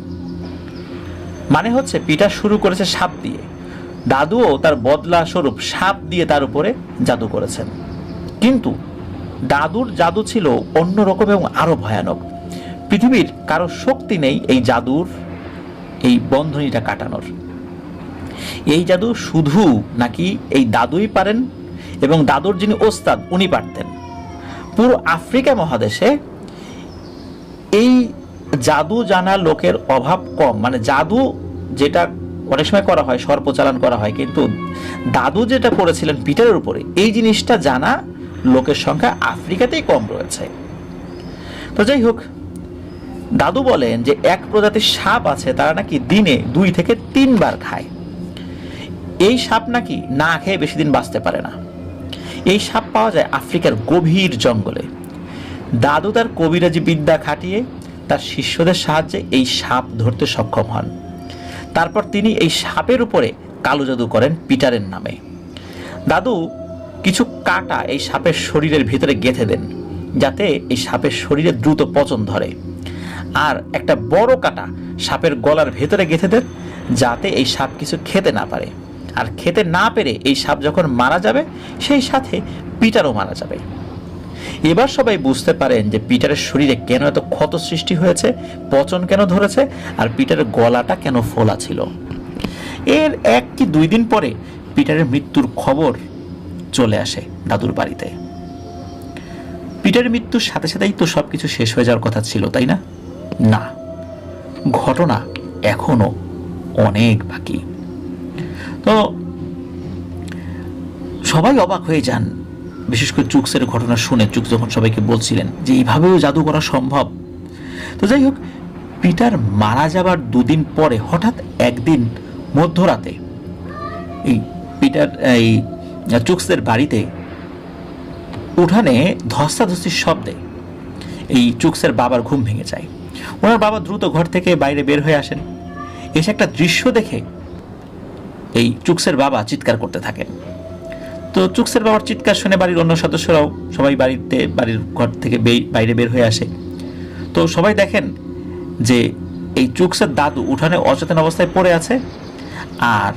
মানে হচ্ছে পিটার শুরু করেছে সাপ দিয়ে, দাদুও তার বদলা স্বরূপ সাপ দিয়ে তার উপরে জাদু করেছেন। কিন্তু দাদুর জাদু ছিল অন্যরকম এবং আরো ভয়ানক। পৃথিবীর কারো শক্তি নেই এই জাদুর এই বন্ধনীটা কাটানোর। এই জাদু শুধু নাকি এই দাদুই পারেন এবং দাদুর যিনি ওস্তাদ উনি পারতেন। পুরো আফ্রিকা মহাদেশে এই জাদু জানা লোকের অভাব কম। মানে জাদু যেটা অনেক সময় করা হয়, সর্পচালান করা হয়, কিন্তু দাদু যেটা করেছিলেন পিটারের উপরে, এই জিনিসটা জানা লোকের সংখ্যা আফ্রিকাতেই কম রয়েছে। তো যাই হোক, দাদু বলেন যে এক প্রজাতির সাপ আছে, তারা নাকি দিনে 2 থেকে 3 বার খায়। এই সাপ নাকি না খেয়ে বেশি দিন বাঁচতে পারে না। এই সাপ পাওয়া যায় আফ্রিকার গভীর জঙ্গলে। দাদু তার কবিরাজি বিদ্যা খাটিয়ে তার শিষ্যদের সাহায্যে এই সাপ ধরতে সক্ষম হন। তারপর তিনি এই সাপের উপরে কালো জাদু করেন পিটারের নামে। দাদু কিছু কাঁটা এই সাপের শরীরের ভিতরে গেঁথে দেন, যাতে এই সাপের শরীরে দ্রুত পচন ধরে। আর একটা বড় কাঁটা সাপের গলার ভেতরে গেঁথে দেন, যাতে এই সাপ কিছু খেতে না পারে। আর খেতে না পেরে এই সাপ যখন মারা যাবে, সেই সাথে পিটারও মারা যাবে। এবার সবাই বুঝতে পারেন যে পিটারের শরীরে কেন এত ক্ষত সৃষ্টি হয়েছে, পচন কেন ধরেছে, আর পিটারের গলাটা কেন ফোলা ছিল। এর 1 কি 2 দিন পরে পিটারের মৃত্যুর খবর চলে আসে দাদুর বাড়িতে। পিটারের মৃত্যুর সাথে সাথেই তো সবকিছু শেষ হয়ে যাওয়ার কথা ছিল, তাই না? না, ঘটনা এখনো অনেক বাকি। তো সবাই অবাক হয়ে যান, বিশেষ করে চুকসের ঘটনা শুনে। চুকস যখন সবাইকে বলছিলেন যে এইভাবেও জাদু করা সম্ভব। তো যাই হোক, পিটার মারা যাবার 2 দিন পরে হঠাৎ একদিন মধ্যরাতে এই চুকসের বাড়িতে উঠানে ধস্তাধস্তির শব্দে এই চুকসের বাবার ঘুম ভেঙে যায়। ওনার বাবা দ্রুত ঘর থেকে বাইরে বের হয়ে আসেন। এসে একটা দৃশ্য দেখে এই চুকসের বাবা চিৎকার করতে থাকেন। তো চুকসের বাবার চিৎকার শুনে বাড়ির অন্য সদস্যরাও সবাই বাড়ির ঘর থেকে বাইরে বের হয়ে আসে। তো সবাই দেখেন যে এই চুকসের দাদু উঠানে অচেতন অবস্থায় পড়ে আছে, আর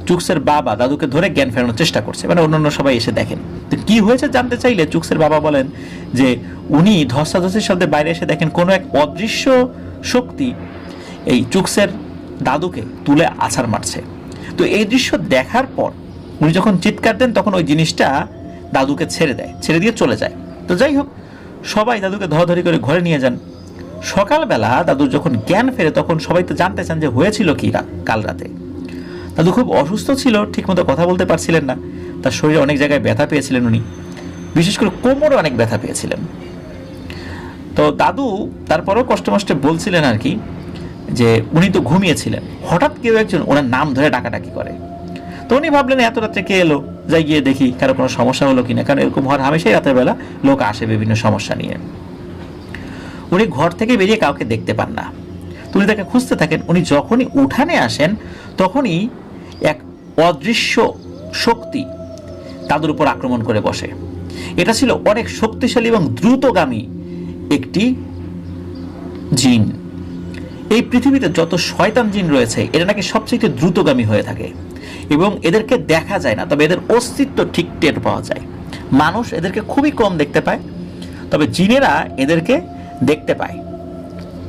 চুকসের বাবা দাদুকে ধরে জ্ঞান ফেরানোর চেষ্টা করছে। মানে অন্যান্য সবাই এসে দেখেন। তো কি হয়েছে জানতে চাইলে চুকসের বাবা বলেন যে উনি ধস্তাধস্তির শব্দে বাইরে এসে দেখেন কোনো এক অদৃশ্য শক্তি এই চুকসের দাদুকে তুলে আছাড় মারছে। তো এই দৃশ্য দেখার পর উনি যখন চিৎকার দেন, তখন ওই জিনিসটা দাদুকে ছেড়ে দিয়ে চলে যায়। তো যাই হোক, সবাই দাদুকে ধরাধরি করে ঘরে নিয়ে যান। সকালবেলা দাদুর যখন জ্ঞান ফেরে, তখন সবাই তো জানতে চান যে হয়েছিল কি কাল রাতে। দাদু খুব অসুস্থ ছিল, ঠিকমতো কথা বলতে পারছিলেন না। তার শরীরে অনেক জায়গায় ব্যথা পেয়েছিলেন উনি, বিশেষ করে কোমরে অনেক ব্যথা পেয়েছিলেন। তো দাদু তারপরেও কষ্টে বলছিলেন আর কি, যে উনি তো ঘুমিয়েছিলেন, হঠাৎ কেউ একজন ওনার নাম ধরে ডাকাডাকি করে। তো উনি ভাবলেন এত রাত্রে কে এলো, যাই গিয়ে দেখি কারো কোনো সমস্যা হলো কিনা, কারণ এরকম হওয়ার হামেশাই রাতের বেলা লোক আসে বিভিন্ন সমস্যা নিয়ে। উনি ঘর থেকে বেরিয়ে কাউকে দেখতে পান না। উনি তাকে খুঁজতে থাকেন। উনি যখনই উঠানে আসেন, তখনই এক অদৃশ্য শক্তি তাদের উপর আক্রমণ করে বসে। এটা ছিল অনেক শক্তিশালী এবং দ্রুতগামী একটি জিন। এই পৃথিবীতে যত শয়তান জিন রয়েছে, এরা নাকি সবচেয়ে দ্রুতগামী হয়ে থাকে এবং এদেরকে দেখা যায় না, তবে এদের অস্তিত্ব ঠিক টের পাওয়া যায়। মানুষ এদেরকে খুবই কম দেখতে পায়, তবে জিনেরা এদেরকে দেখতে পায়।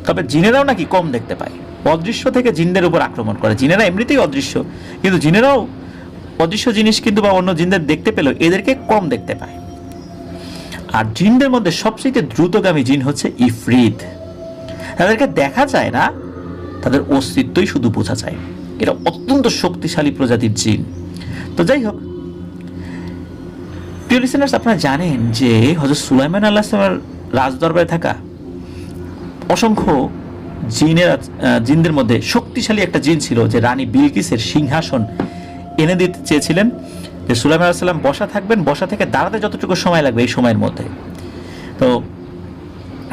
তবে জিনেরাও নাকি কম দেখতে পায়। অদৃশ্য থেকে জিনদের উপর আক্রমণ করে। জিনেরা এমনিতেই অদৃশ্য, কিন্তু জিনেরাও অদৃশ্য জিনিস কিন্তু বা অন্য জিনদের দেখতে পেলেও এদেরকে কম দেখতে পায়। আর জিনদের মধ্যে সবচেয়ে দ্রুতগামী জিন হচ্ছে ইফরিত। তাদেরকে দেখা যায় না, তাদের অস্তিত্বই শুধু বোঝা যায়। এটা অত্যন্ত শক্তিশালী প্রজাতির জিন। তো যাই হোক, প্রিয় লিসেনার্স, আপনারা জানেন যে হযরত সুলাইমান আলাইহিস সালামের রাজদরবারে থাকা অসংখ্য জিনদের মধ্যে শক্তিশালী একটা জিন ছিল, যে রানী বিলকিসের সিংহাসন এনে দিতে চেয়েছিলেন, যে সুলাইমান আলাইহিস সালাম বসা থাকবেন, বসা থেকে দাঁড়াতে যতটুকু সময় লাগবে এই সময়ের মধ্যে। তো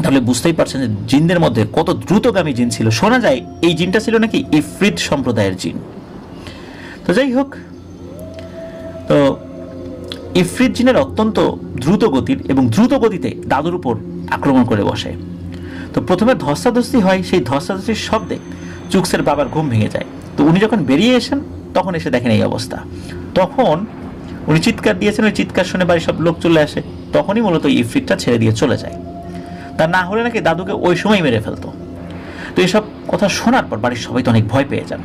তাহলে বুঝতেই পারছেন যে জিনদের মধ্যে কত দ্রুতগামী জিন ছিল। শোনা যায় এই জিনটা ছিল নাকি ইফরিত সম্প্রদায়ের জিন। তো যাই হোক, তো ইফরিত জিনের অত্যন্ত দ্রুত গতির এবং দ্রুত গতিতে দাদুর উপর আক্রমণ করে বসে। তো প্রথমে ধস্তাধস্তি হয়, সেই ধস্তাধস্তির শব্দে চুকসের বাবার ঘুম ভেঙে যায়। তো উনি যখন বেরিয়ে এসেন, তখন এসে দেখেন এই অবস্থা। তখন উনি চিৎকার দিয়েছেন, ওই চিৎকার শুনে বাড়ির সব লোক চলে আসে। তখনই মূলত ইফরিতটা ছেড়ে দিয়ে চলে যায়। তা না হলে নাকি দাদুকে ওই সময় মেরে ফেলতো। তো এসব কথা শোনার পর বাড়ির সবাই তো অনেক ভয় পেয়ে যান।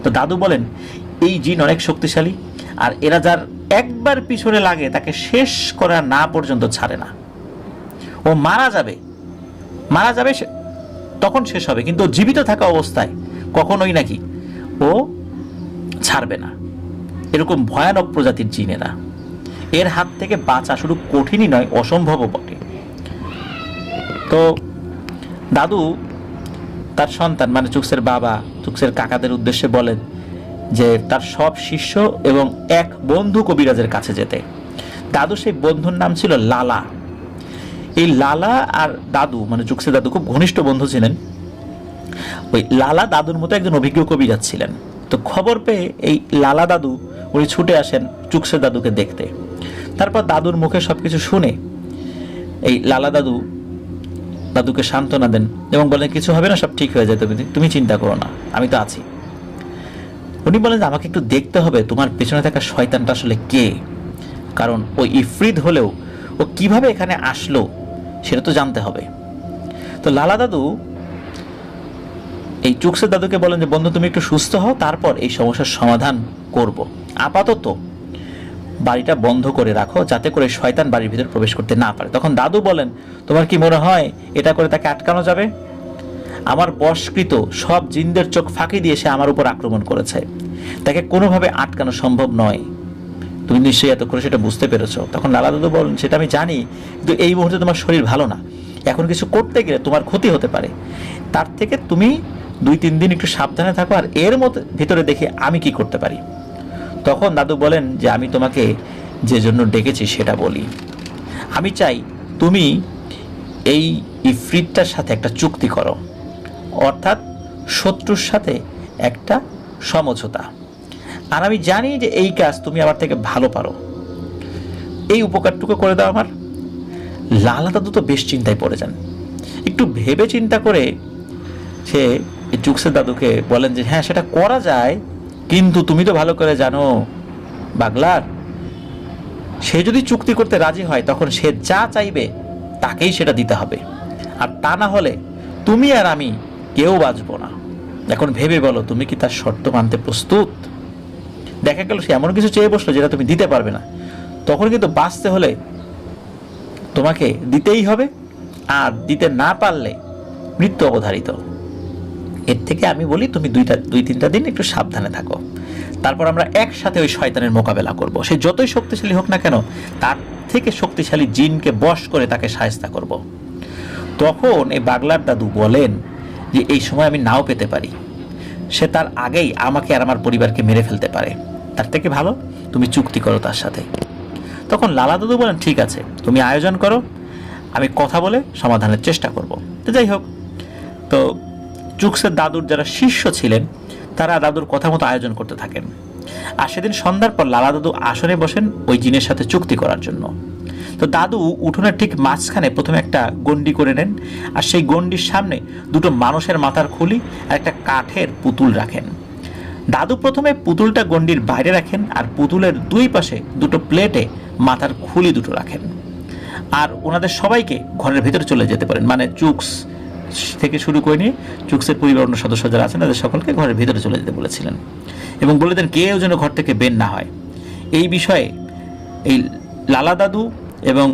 তো দাদু বলেন এই জিন অনেক শক্তিশালী, আর এরা যার একবার পিছনে লাগে তাকে শেষ করা না পর্যন্ত ছাড়ে না। ও মারা যাবে তখন শেষ হবে, কিন্তু জীবিত থাকা অবস্থায় কখনোই নাকি ও ছাড়বে না। এরকম ভয়ানক প্রজাতির জিন এরা। এর হাত থেকে বাঁচা শুধু কঠিনই নয়, অসম্ভবও বটে। তো দাদু তার সন্তান মানে চুকসের বাবা, চুকসের কাকাদের উদ্দেশ্যে বলেন যে তার সব শিষ্য এবং এক বন্ধু কবিরাজের কাছে যেতে। দাদু সেই বন্ধুর নাম ছিল লালা। এই লালা আর দাদু মানে চুকসের দাদু খুব ঘনিষ্ঠ বন্ধু ছিলেন। ওই লালা দাদুর মতো একজন অভিজ্ঞ কবিরাজ ছিলেন। তো খবর পেয়ে এই লালা দাদু উনি ছুটে আসেন চুকসের দাদুকে দেখতে। তারপর দাদুর মুখে সবকিছু শুনে এই লালা দাদুকে সান্ত্বনা দেন এবং বলেন কিছু হবে না, সব ঠিক হয়ে যায়, তুমি চিন্তা করো না, আমি তো আছি। উনি বলেন যে আমাকে একটু দেখতে হবে তোমার পেছনে থাকা শয়তানটা আসলে কে, কারণ ওই ইফরিত হলেও ও কিভাবে এখানে আসলো সেটা তো জানতে হবে। তো লালা দাদু এই চুকসের দাদুকে বলেন যে বন্ধু তুমি একটু সুস্থ হও, তারপর এই সমস্যার সমাধান করব। আপাতত বাড়িটা বন্ধ করে রাখো যাতে করে শয়তান বাড়ির ভিতর প্রবেশ করতে না পারে। তখন দাদু বলেন তোমার কি মনে হয় এটা করে তাকে আটকানো যাবে? আমার বশকৃত সব জিনদের চোখ ফাঁকি দিয়ে সে আমার উপর আক্রমণ করেছে, তাকে কোনোভাবে আটকানো সম্ভব নয়। তুমি নিশ্চয়ই এত করে সেটা বুঝতে পেরেছো। তখন লালা দাদু বলেন সেটা আমি জানি, কিন্তু এই মুহূর্তে তোমার শরীর ভালো না, এখন কিছু করতে গেলে তোমার ক্ষতি হতে পারে। তার থেকে তুমি 2-3 দিন একটু সাবধানে থাকো, আর এর ভিতরে দেখে আমি কি করতে পারি। তখন দাদু বলেন যে আমি তোমাকে যে জন্য ডেকেছি সেটা বলি। আমি চাই তুমি এই ইফরিতটার সাথে একটা চুক্তি করো, অর্থাৎ শত্রুর সাথে একটা সমঝোতা। আর আমি জানি যে এই কাজ তুমি আমার থেকে ভালো পারো, এই উপকারটুকু করে দাও আমার। লালা দাদু তো বেশ চিন্তায় পড়ে যান। একটু ভেবে চিন্তা করে সে চুকসের দাদুকে বলেন যে হ্যাঁ সেটা করা যায়, কিন্তু তুমি তো ভালো করে জানো বাগলার, সে যদি চুক্তি করতে রাজি হয় তখন সে যা চাইবে তাকেই সেটা দিতে হবে, আর তা না হলে তুমি আর আমি কেউ বাঁচবো না। এখন ভেবে বলো তুমি কি তার শর্ত মানতে প্রস্তুত? দেখা গেল সে এমন কিছু চেয়ে বসলো যেটা তুমি দিতে পারবে না, তখন কিন্তু বাঁচতে হলে তোমাকে দিতেই হবে, আর দিতে না পারলে মৃত্যু অবধারিত। এর থেকে আমি বলি তুমি 2-3টা দিন একটু সাবধানে থাকো, তারপর আমরা একসাথে ওই শয়তানের মোকাবেলা করব। সে যতই শক্তিশালী হোক না কেন, তার থেকে শক্তিশালী জিনকে বশ করে তাকে শায়েস্তা করব। তখন এই বাগলার দাদু বলেন যে এই সময় আমি নাও পেতে পারি, সে তার আগেই আমাকে আর আমার পরিবারকে মেরে ফেলতে পারে, তার থেকে ভালো তুমি চুক্তি করো তার সাথে। তখন লালা দাদু বলেন ঠিক আছে, তুমি আয়োজন করো, আমি কথা বলে সমাধানের চেষ্টা করব। তো যাই হোক, তো চুকসের দাদুর যারা শিষ্য ছিলেন তারা দাদুর কথা মতো আয়োজন করতে থাকেন। আর সেদিন সন্ধ্যার পর লালা দাদু আসনে বসেন ওই জিনের সাথে চুক্তি করার জন্য। তো দাদু উঠোনের ঠিক মাঝখানে প্রথমে একটা গন্ডি করে নেন, আর সেই গন্ডির সামনে 2টো মানুষের মাথার খুলি আর একটা কাঠের পুতুল রাখেন। দাদু প্রথমে পুতুলটা গন্ডির বাইরে রাখেন, আর পুতুলের 2 পাশে 2টো প্লেটে মাথার খুলি 2টো রাখেন। আর ওনাদের সবাইকে ঘরের ভেতরে চলে যেতে পারেন, মানে চুকস থেকে শুরু করে নিয়ে চুকসের পরিবার অন্য সদস্য যারা আছেন তাদের সকলকে ঘরের ভিতরে চলে যেতে বলেছিলেন, এবং বলে দেন কেউ যেন ঘর থেকে বের না হয়। এই বিষয়ে এই লালা দাদু এবং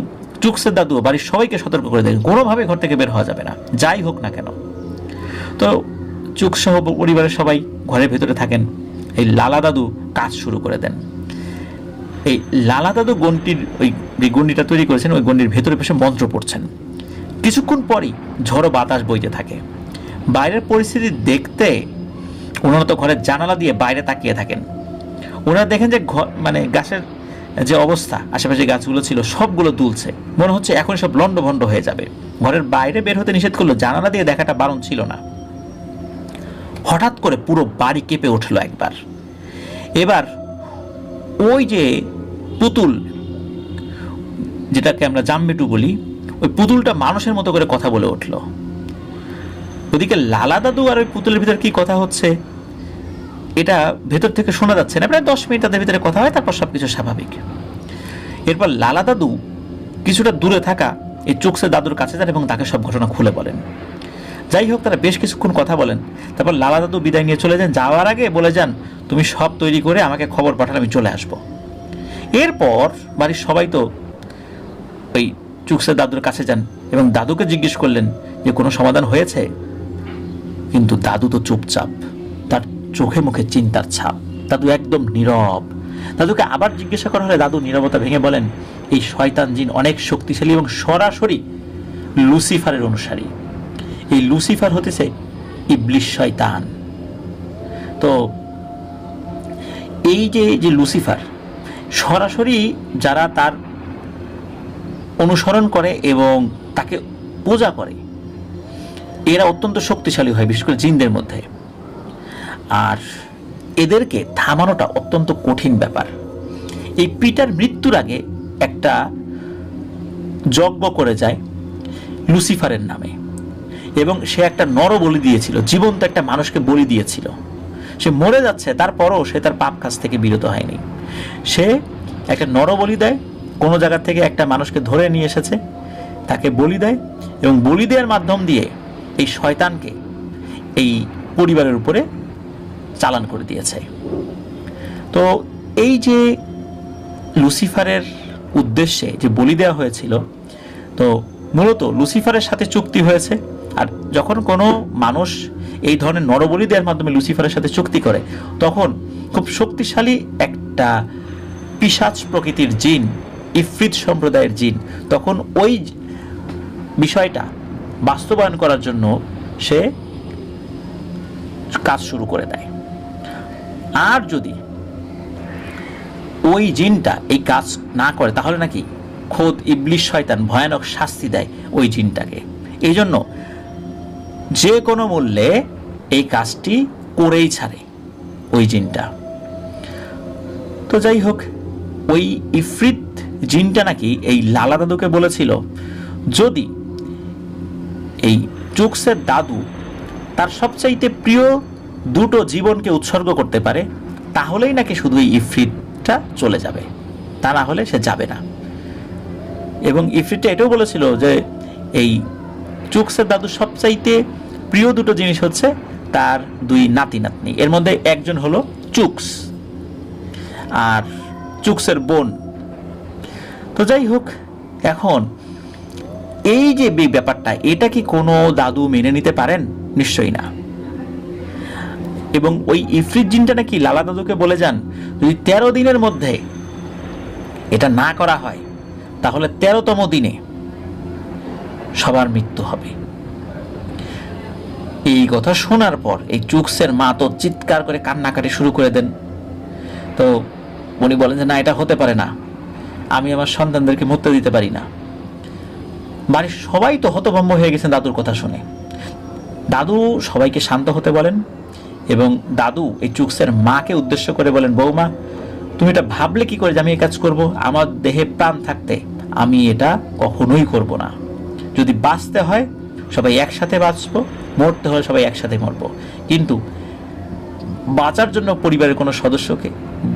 চুকসের দাদু বাড়ির সবাইকে সতর্ক করে দেন কোনোভাবে ঘর থেকে বের হওয়া যাবে না, যাই হোক না কেন। তো চুকস সহ পরিবারের সবাই ঘরের ভেতরে থাকেন। এই লালা দাদু কাজ শুরু করে দেন। এই লালা দাদু ওই গন্ডিটা তৈরি করেছেন, ওই গন্ডির ভেতরে বসে মন্ত্র পড়ছেন। কিছুক্ষণ পরই ঝড়ো বাতাস বইতে থাকে। বাইরের পরিস্থিতি দেখতে ওনারা তো ঘরের জানালা দিয়ে বাইরে তাকিয়ে থাকেন। ওনারা দেখেন যে মানে গাছের যে অবস্থা, আশেপাশে গাছগুলো ছিল সবগুলো দুলছে, মনে হচ্ছে এখন সব লন্ডভন্ড হয়ে যাবে। ঘরের বাইরে বের হতে নিষেধ করলো, জানালা দিয়ে দেখাটা বারণ ছিল না। হঠাৎ করে পুরো বাড়ি কেঁপে উঠলো একবার। এবার ওই যে পুতুল, যেটাকে আমরা জামমিটু বলি, ওই পুতুলটা মানুষের মতো করে কথা বলে উঠল। ওদিকে লালা দাদু আর ওই পুতুলের ভিতরে কি কথা হচ্ছে এটা ভেতর থেকে শোনা যাচ্ছে না। প্রায় 10 মিনিট তাদের ভিতরে কথা হয়, তারপর সবকিছু স্বাভাবিক। এরপর লালা দাদু কিছুটা দূরে থাকা এই চুকসের দাদুর কাছে যান এবং তাকে সব ঘটনা খুলে বলেন। যাই হোক, তারা বেশ কিছুক্ষণ কথা বলেন। তারপর লালা দাদু বিদায় নিয়ে চলে যান। যাওয়ার আগে বলে যান, তুমি সব তৈরি করে আমাকে খবর পাঠালে আমি চলে আসব। এরপর বাড়ির সবাই তো ওই চুকসের দাদুর কাছে যান এবং দাদুকে জিজ্ঞেস করলেন যে কোনো সমাধান হয়েছে। কিন্তু দাদু তো চুপচাপ, তার চোখে মুখে চিন্তার ছাপ। দাদু একদম নীরব। দাদুকে আবার জিজ্ঞাসা করা হলে দাদু নীরবতা ভেঙে বলেন, এই শয়তান জিন অনেক শক্তিশালী এবং সরাসরি লুসিফারের অনুসারী। এই লুসিফার হতেছে ইবলিশ শয়তান। তো এই যে লুসিফার সরাসরি যারা তার অনুসরণ করে এবং তাকে পূজা করে, এরা অত্যন্ত শক্তিশালী হয়, বিশেষ করে জিনদের মধ্যে। আর এদেরকে থামানোটা অত্যন্ত কঠিন ব্যাপার। এই পিটার মৃত্যুর আগে একটা যজ্ঞ করে যায় লুসিফারের নামে এবং সে একটা নর বলি দিয়েছিল, জীবন্ত একটা মানুষকে বলি দিয়েছিল। সে মরে যাচ্ছে, তারপরও সে তার পাপ কাজ থেকে বিরত হয়নি। সে একটা নর বলি দেয়, কোনো জায়গা থেকে একটা মানুষকে ধরে নিয়ে এসেছে, তাকে বলি দেয় এবং বলি দেওয়ার মাধ্যম দিয়ে এই শয়তানকে এই পরিবারের উপরে চালান করে দিয়েছে। তো এই যে লুসিফারের উদ্দেশ্যে যে বলি দেওয়া হয়েছিল, তো মূলত লুসিফারের সাথে চুক্তি হয়েছে। আর যখন কোনো মানুষ এই ধরনের নরবলি দেওয়ার মাধ্যমে লুসিফারের সাথে চুক্তি করে, তখন খুব শক্তিশালী একটা পিশাচ প্রকৃতির জিন, ইফরিত সম্প্রদায়ের জিন, তখন ওই বিষয়টা বাস্তবায়ন করার জন্য সে কাজ শুরু করে দেয়। আর যদি ওই জিনটা এই কাজ না করে, তাহলে নাকি খোদ ইবলিশ শয়তান ভয়ানক শাস্তি দেয় ওই জিনটাকে। এই জন্য যে কোনো মূল্যে এই কাজটি করেই ছাড়ে ওই জিনটা। তো যাই হোক, ওই ইফরিত জিনটা নাকি এই লালা দাদুকে বলেছিল, যদি এই চুকসের দাদু তার সবচাইতে প্রিয় দুটো জীবনকে উৎসর্গ করতে পারে, তাহলেই নাকি শুধু এই ইফরিতটা চলে যাবে, তা না হলে সে যাবে না। এবং ইফরিতটা এটাও বলেছিল যে এই চুকসের দাদু সবচাইতে প্রিয় দুটো জিনিস হচ্ছে তার দুই নাতি নাতনি। এর মধ্যে একজন হলো চুকস আর চুকসের বোন। তো যাই হোক, এখন এই যে ব্যাপারটা, এটা কি কোনো দাদু মেনে নিতে পারেন? নিশ্চয়ই না। এবং ওই ইফরিত জিনটা নাকি লালা দাদুকে বলে যান, যদি 13 দিনের মধ্যে এটা না করা হয়, তাহলে 13তম দিনে সবার মৃত্যু হবে। এই কথা শোনার পর এই চুকসের মা তো চিৎকার করে কান্নাকাটি শুরু করে দেন। তো উনি বলেন যে না, এটা হতে পারে না, আমি আমার সন্তানদেরকে মরতে দিতে পারি না। বাড়ির সবাই তো হতভম্ব হয়ে গেছেন দাদুর কথা শুনে। দাদু সবাইকে শান্ত হতে বলেন এবং দাদু এই চুকসের মাকে উদ্দেশ্য করে বলেন, বৌমা, তুমি এটা ভাবলে কি করে যে আমি এই কাজ করব? আমার দেহে প্রাণ থাকতে আমি এটা কখনোই করব না। যদি বাঁচতে হয় সবাই একসাথে বাঁচবো, মরতে হলে সবাই একসাথে মরবো, কিন্তু বাঁচার জন্য পরিবারের কোনো সদস্যকে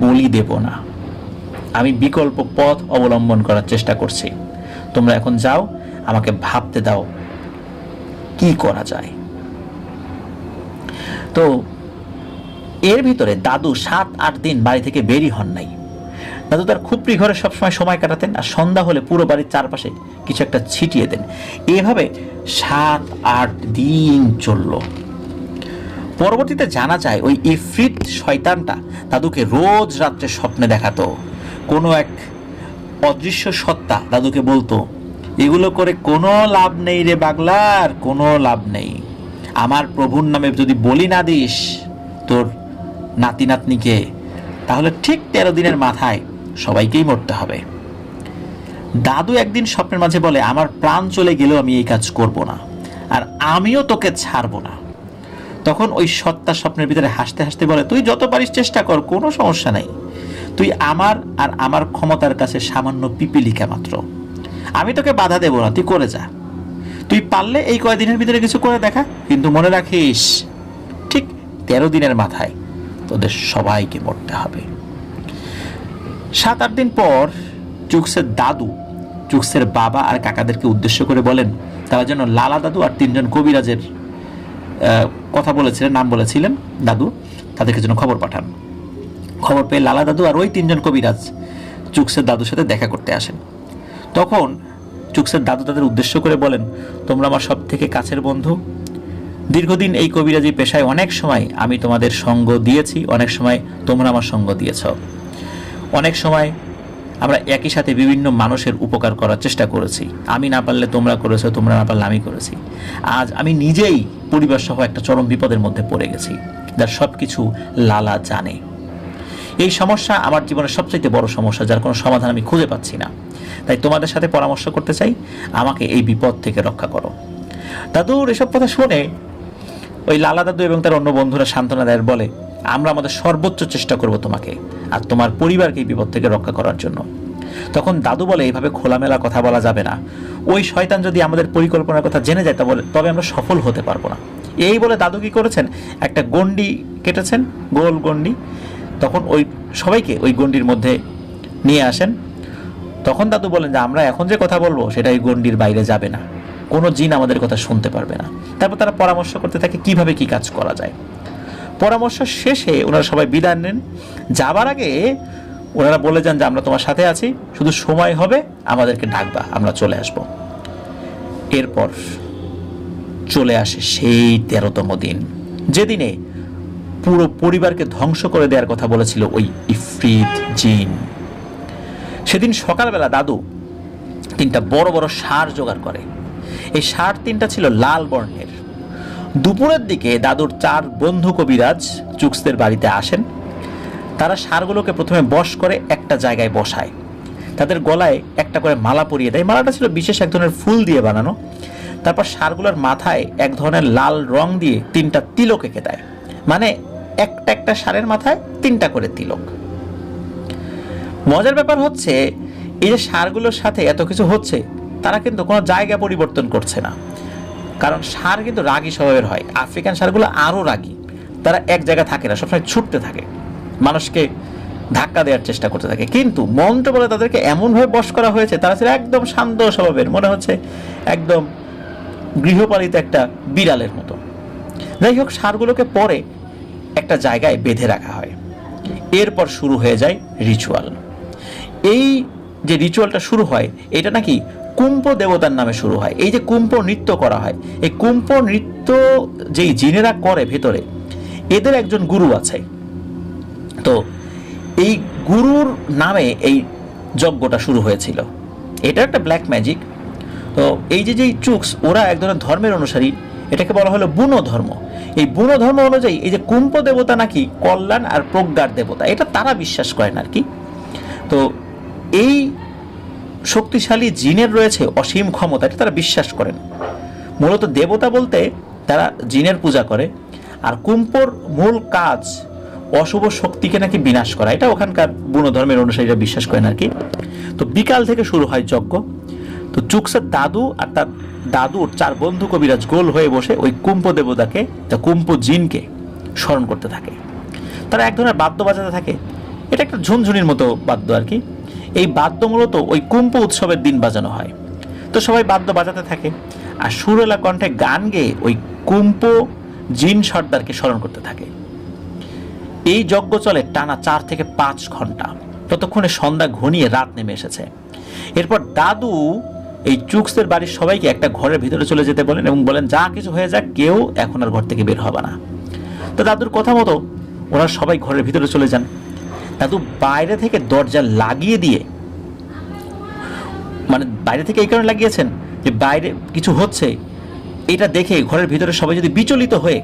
বলি দেব না। আমি বিকল্প পথ অবলম্বন করার চেষ্টা করছি। তোমরা এখন যাও, আমাকে ভাবতে দাও কি করা যায়। তো এর ভিতরে দাদু 7-8 দিন বাড়ি থেকে বেরই হন নাই। দাদু তার খুপড়ি ঘরে সবসময় সময় কাটাতেন আর সন্ধ্যা হলে পুরো বাড়ির চারপাশে কিছু একটা ছিটিয়ে দেন। এভাবে 7-8 দিন চলল। পরবর্তীতে জানা যায় ওই ইফরিত শয়তানটা দাদুকে রোজ রাত্রে স্বপ্নে দেখাতো। কোনো এক অদৃশ্য সত্তা দাদুকে বলতো, এগুলো করে কোনো লাভ নেই রে পাগলার, কোনো লাভ নেই। আমার প্রভুর নামে যদি বলি না দিস তোর নাতি নাতনিকে, তাহলে ঠিক 13 দিনের মাথায় সবাইকেই মরতে হবে। দাদু একদিন স্বপ্নের মাঝে বলে, আমার প্রাণ চলে গেলেও আমি এই কাজ করব না, আর আমিও তোকে ছাড়বো না। তখন ওই সত্তা স্বপ্নের ভিতরে হাসতে হাসতে বলে, তুই যত পারিস চেষ্টা কর, কোনো সমস্যা নাই। তুই আমার আর আমার ক্ষমতার কাছে সামান্য পিপিলিকা মাত্র। আমি তোকে বাধা দেব না, তুই করে যা। তুই পারলে এই কয়দিনের ভিতরে কিছু করে দেখা, কিন্তু মনে রাখিস ঠিক 13 দিনের মাথায় তোদের সবাইকে মরতে হবে। 7-8 দিন পর চুকসের দাদু চুকসের বাবা আর কাকাদেরকে উদ্দেশ্য করে বলেন, তারা যেন লালা দাদু আর 3 জন কবিরাজের কথা বলেছিলেন, নাম বলেছিলেন দাদু, তাদেরকে যেন খবর পাঠান। খবর পেয়ে লালা দাদু আর ওই 3 জন কবিরাজ চুকসের দাদুর সাথে দেখা করতে আসেন। তখন চুকসের দাদু তাদের উদ্দেশ্য করে বলেন, তোমরা আমার সব থেকে কাছের বন্ধু, দীর্ঘদিন এই কবিরাজি পেশায় অনেক সময় আমি তোমাদের সঙ্গ দিয়েছি, অনেক সময় তোমরা আমার সঙ্গ দিয়েছ, অনেক সময় আমরা একই সাথে বিভিন্ন মানুষের উপকার করার চেষ্টা করেছি, আমি না পারলে তোমরা করেছো, তোমরা না পারলে আমি করেছি। আজ আমি নিজেই পরিবার সহ একটা চরম বিপদের মধ্যে পড়ে গেছি, যার সব কিছু লালা জানে। এই সমস্যা আমার জীবনের সবচেয়ে বড় সমস্যা, যার কোনো সমাধান আমি খুঁজে পাচ্ছি না। তাই তোমাদের সাথে পরামর্শ করতে চাই, আমাকে এই বিপদ থেকে রক্ষা করো। দাদুর এসব কথা শুনে ওই লালা দাদু এবং তার অন্য বন্ধুরা সান্ত্বনা দেয়, বলে, আমরা আমাদের সর্বোচ্চ চেষ্টা করব তোমাকে আর তোমার পরিবারকে এই বিপদ থেকে রক্ষা করার জন্য। তখন দাদু বলে, এইভাবে খোলামেলা কথা বলা যাবে না, ওই শয়তান যদি আমাদের পরিকল্পনার কথা জেনে যায় তবে আমরা সফল হতে পারবো না। এই বলে দাদু কি করেছেন, একটা গণ্ডি কেটেছেন, গোল গণ্ডি। তখন ওই সবাইকে ওই গণ্ডির মধ্যে নিয়ে আসেন। তখন দাদু বলেন যে আমরা এখন যে কথা বলবো সেটা এই গণ্ডির বাইরে যাবে না, কোনো জিন আমাদের কথা শুনতে পারবে না। তারপর তারা পরামর্শ করতে থাকে কিভাবে কি কাজ করা যায়। পরামর্শ শেষে ওনারা সবাই বিদায় নেন। যাবার আগে ওনারা বলে যান যে আমরা তোমার সাথে আছি, শুধু সময় হবে আমাদেরকে ডাকবা, আমরা চলে আসব। এরপর চলে আসে সেই 13তম দিন, যেদিনে পুরো পরিবারকে ধ্বংস করে দেওয়ার কথা বলেছিল ওই ইফরিত জিন। সেদিন সকালবেলা দাদু 3টা বড় বড় ষাঁড় জোগাড় করে। এই ষাঁড় 3টা ছিল লাল বর্ণের। দুপুরের দিকে দাদুর 4 বন্ধু কবিরাজ চুকসদের বাড়িতে আসেন। তারা ষাঁড়গুলোকে প্রথমে বশ করে একটা জায়গায় বসায়, তাদের গলায় একটা করে মালা পরিয়ে দেয়। মালাটা ছিল বিশেষ এক ধরনের ফুল দিয়ে বানানো। তারপর ষাঁড়গুলোর মাথায় এক ধরনের লাল রং দিয়ে 3টা তিলক এঁকে দেয়, মানে একটা ষাঁড়ের মাথায় 3টা করে তিলক। মজার ব্যাপার হচ্ছে, এই যে ষাঁড়গুলোর সাথে এত কিছু হচ্ছে, তারা কিন্তু কোনো জায়গা পরিবর্তন করছে না, কারণ ষাঁড় কিন্তু রাগী স্বভাবের হয়। আফ্রিকান ষাঁড়গুলো আরও রাগী, তারা এক জায়গায় থাকে না, সবসময় ছুটতে থাকে, মানুষকে ধাক্কা দেওয়ার চেষ্টা করতে থাকে। কিন্তু মন্ত্র বলে তাদেরকে এমনভাবে বশ করা হয়েছে, তারা ছিল একদম শান্ত স্বভাবের, মনে হচ্ছে একদম গৃহপালিত একটা বিড়ালের মতো। যাই হোক, ষাঁড়গুলোকে পরে একটা জায়গায় বেঁধে রাখা হয়। এরপর শুরু হয়ে যায় রিচুয়াল। এই যে রিচুয়ালটা শুরু হয়, এটা নাকি কুম্প দেবতার নামে শুরু হয়। এই যে কুম্প নৃত্য করা হয়, এই কুম্প নৃত্য যেই জিনেরা করে ভেতরে, এদের একজন গুরু আছে। তো এই গুরুর নামে এই যজ্ঞটা শুরু হয়েছিল। এটা একটা ব্ল্যাক ম্যাজিক। তো এই যে চুকস, ওরা এক ধরনের ধর্মের অনুসারী, এটাকে বলা হলো বুনো ধর্ম। এই বুনো ধর্ম অনুযায়ী এই যে কুম্প দেবতা নাকি কল্যাণ আর প্রজ্ঞার দেবতা, এটা তারা বিশ্বাস করেন আর কি। তো এই শক্তিশালী জিনের রয়েছে অসীম ক্ষমতা, এটা তারা বিশ্বাস করেন। মূলত দেবতা বলতে তারা জিনের পূজা করে, আর কুম্পর মূল কাজ অশুভ শক্তিকে নাকি বিনাশ করা, এটা ওখানকার বুনো ধর্মের অনুসারীরা বিশ্বাস করেন আর কি। তো বিকাল থেকে শুরু হয় যজ্ঞ। তো চুকসের দাদু আর তার দাদুর 4 বন্ধু কবিরাজ গোল হয়ে বসে ওই কুম্প দেবতাকে, কুম্প জিনকে স্মরণ করতে থাকে। তারা এক ধরনের বাদ্য বাজাতে থাকে, এটা একটা ঝুনঝুনির মতো বাদ্য আর কি। এই বাদ্য মূলত ওই কুম্প উৎসবের দিন বাজানো হয়। তো সবাই বাদ্য বাজাতে থাকে আর সুরেলা কণ্ঠে গান গেয়ে ওই কুম্প জিন সর্দারকে স্মরণ করতে থাকে। এই যজ্ঞ চলে টানা 4 থেকে 5 ঘন্টা। ততক্ষণে সন্ধ্যা ঘনিয়ে রাত নেমে এসেছে। এরপর দাদু এই চুকসদের বাড়ির সবাইকে একটা ঘরের ভিতরে চলে যেতে বলেন এবং বলেন, যা কিছু হয়ে যাক, কেউ এখন আর ঘর থেকে বের হবে না। তো দাদুর কথা মতো ওরা সবাই ঘরের ভিতরে চলে যান। দাদু বাইরে থেকে দরজা লাগিয়ে দিয়ে, মানে বাইরে থেকে এই কারণে লাগিয়েছেন যে বাইরে কিছু হচ্ছে এটা দেখে ঘরের ভিতরে সবাই যদি বিচলিত হয়ে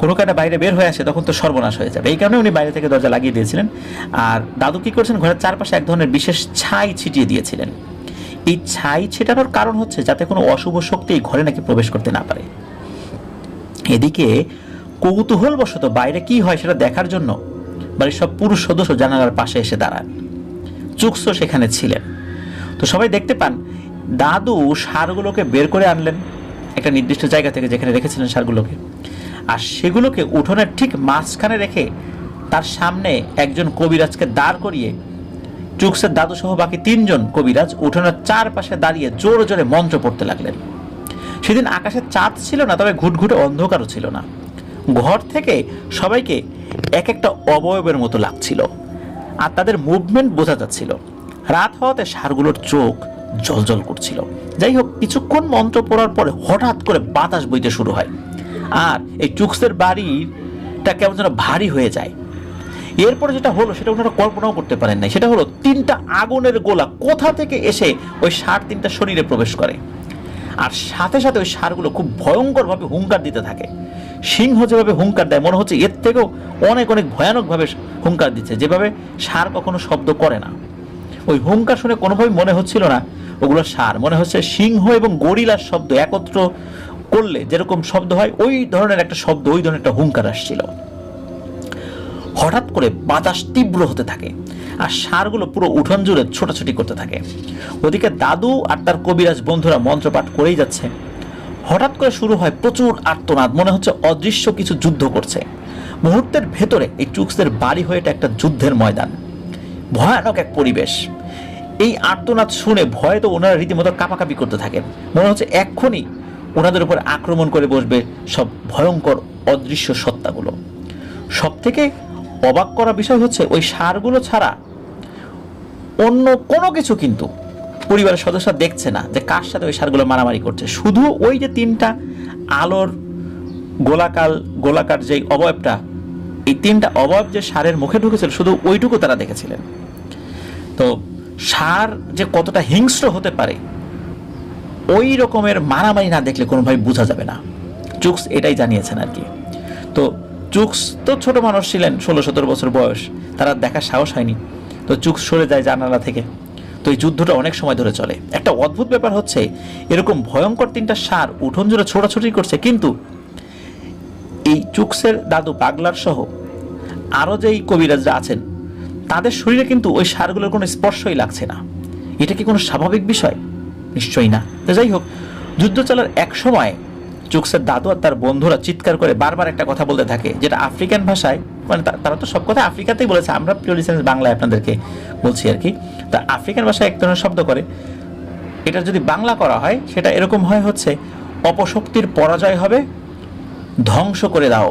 কোনো কারণে বাইরে বের হয়ে আসে, তখন তো সর্বনাশ হয়ে যাবে। এই কারণে উনি বাইরে থেকে দরজা লাগিয়ে দিয়েছিলেন। আর দাদু কি করছেন, ঘরের চারপাশে এক ধরনের বিশেষ ছাই ছিটিয়ে দিয়েছিলেন। এই ছাই ছিটানোর কারণ হচ্ছে যাতে কোনো অশুভ শক্তি এই ঘরে নাকি প্রবেশ করতে না পারে। এদিকে কৌতূহলবশত বাইরে কি হয় সেটা দেখার জন্য বাড়ির সব পুরুষ সদস্য জানালার পাশে এসে দাঁড়ান। চুকসও সেখানে ছিলেন। তো সবাই দেখতে পান দাদু ষাঁড়গুলোকে বের করে আনলেন একটা নির্দিষ্ট জায়গা থেকে, যেখানে রেখেছিলেন ষাঁড়গুলোকে, আর সেগুলোকে উঠোনের ঠিক মাঝখানে রেখে তার সামনে একজন কবিরাজকে দাঁড় করিয়ে চুকসের দাদু সহ বাকি 3 জন কবিরাজ উঠোনের চারপাশে দাঁড়িয়ে জোরে জোরে মন্ত্র পড়তে লাগলেন। সেদিন আকাশে চাঁদ ছিল না, তবে ঘুটঘুটে অন্ধকারও ছিল না। ঘর থেকে সবাইকে এক একটা অবয়বের মতো লাগছিল, আর তাদের মুভমেন্ট বোঝা যাচ্ছিল। রাত হওয়াতে ষাঁড়গুলোর চোখ জলজল করছিল। যাই হোক, কিছুক্ষণ মন্ত্র পড়ার পরে হঠাৎ করে বাতাস বইতে শুরু হয়, আর এই চুক্সের বাড়িটা কেমন যেন ভারী হয়ে যায়। এরপরে যেটা হলো সেটা ওনারা কল্পনাও করতে পারেন নাই। সেটা হলো 3টা আগুনের গোলা কোথা থেকে এসে ওই ষাঁড় 3টা শরীরে প্রবেশ করে, আর সাথে সাথে ওই ষাঁড়গুলো খুব ভয়ঙ্করভাবে হুঙ্কার দিতে থাকে। সিংহ যেভাবে হুঙ্কার দেয়, মনে হচ্ছে এর থেকেও অনেক অনেক ভয়ানকভাবে হুঙ্কার দিচ্ছে, যেভাবে ষাঁড় কখনো শব্দ করে না। ওই হুঙ্কার শুনে কোনোভাবেই মনে হচ্ছিল না ওগুলো ষাঁড়, মনে হচ্ছে সিংহ এবং গরিলার শব্দ একত্র করলে যেরকম শব্দ হয় ওই ধরনের একটা শব্দ, ওই ধরনের একটা হুঙ্কার আসছিল। হঠাৎ করে বাতাস তীব্র হতে থাকে, আর ষাঁড়গুলো পুরো উঠোন জুড়ে ছোটাছুটি করতে থাকে। ওদিকে দাদু আর তার কবিরাজ বন্ধুরা মন্ত্রপাঠ করেই যাচ্ছে। হঠাৎ করে শুরু হয় প্রচুর আর্তনাদ, মনে হচ্ছে অদৃশ্য কিছু যুদ্ধ করছে। মুহূর্তের ভেতরে এই চুক্সের বাড়ি হয়ে একটা যুদ্ধের ময়দান, ভয়ানক এক পরিবেশ। এই আর্তনাদ শুনে ভয়ে তো ওনারা রীতিমতো কাঁপাকাঁপি করতে থাকেন, মনে হচ্ছে এক্ষুনি ওনাদের উপর আক্রমণ করে বসবে সব ভয়ঙ্কর অদৃশ্য সত্তাগুলো। সব থেকে অবাক করা বিষয় হচ্ছে ওই ষাঁড়গুলো ছাড়া অন্য কোনো কিছু কিন্তু পরিবারের সদস্যরা দেখছে না যে কার সাথে ওই ষাঁড়গুলো মারামারি করছে। শুধু ওই যে 3টা আলোর গোলাকার যে অবয়বটা, এই 3টা অবয়ব যে ষাঁড়ের মুখে ঢুকেছিল শুধু ওইটুকু তারা দেখেছিলেন। তো ষাঁড় যে কতটা হিংস্র হতে পারে ওই রকমের মারামারি না দেখলে কোনোভাবে বোঝা যাবে না। চুক্স এটাই জানিয়েছেন আর কি। তো চুক্স তো ছোট মানুষ ছিলেন, 16-17 বছর বয়স, তারা দেখার সাহস হয়নি। তো চুক্স সরে যায় জানালা থেকে। তো এই যুদ্ধটা অনেক সময় ধরে চলে। একটা অদ্ভুত ব্যাপার হচ্ছে, এরকম ভয়ঙ্কর 3টা ষাঁড় উঠোন জুড়ে ছোটাছুটি করছে, কিন্তু এই চুক্সের দাদু পাগলার সহ আরও যেই কবিরাজরা আছেন তাদের শরীরে কিন্তু ওই ষাঁড়গুলোর কোনো স্পর্শই লাগছে না। এটা কি কোনো স্বাভাবিক বিষয়? নিশ্চয়ই না। তো যাই হোক, যুদ্ধ চলার এক সময় চুক্সের দাদু আর তার বন্ধুরা চিৎকার করে বারবার একটা কথা বলতে থাকে, যেটা আফ্রিকান ভাষায়, মানে তারা তো সব কথা আফ্রিকাতেই বলেছে, আমরা পিওর বাংলায় আপনাদেরকে বলছি আর কি। তা আফ্রিকান ভাষায় এক ধরনের শব্দ করে, এটা যদি বাংলা করা হয় সেটা এরকম হয় হচ্ছে, অপশক্তির পরাজয় হবে, ধ্বংস করে দাও,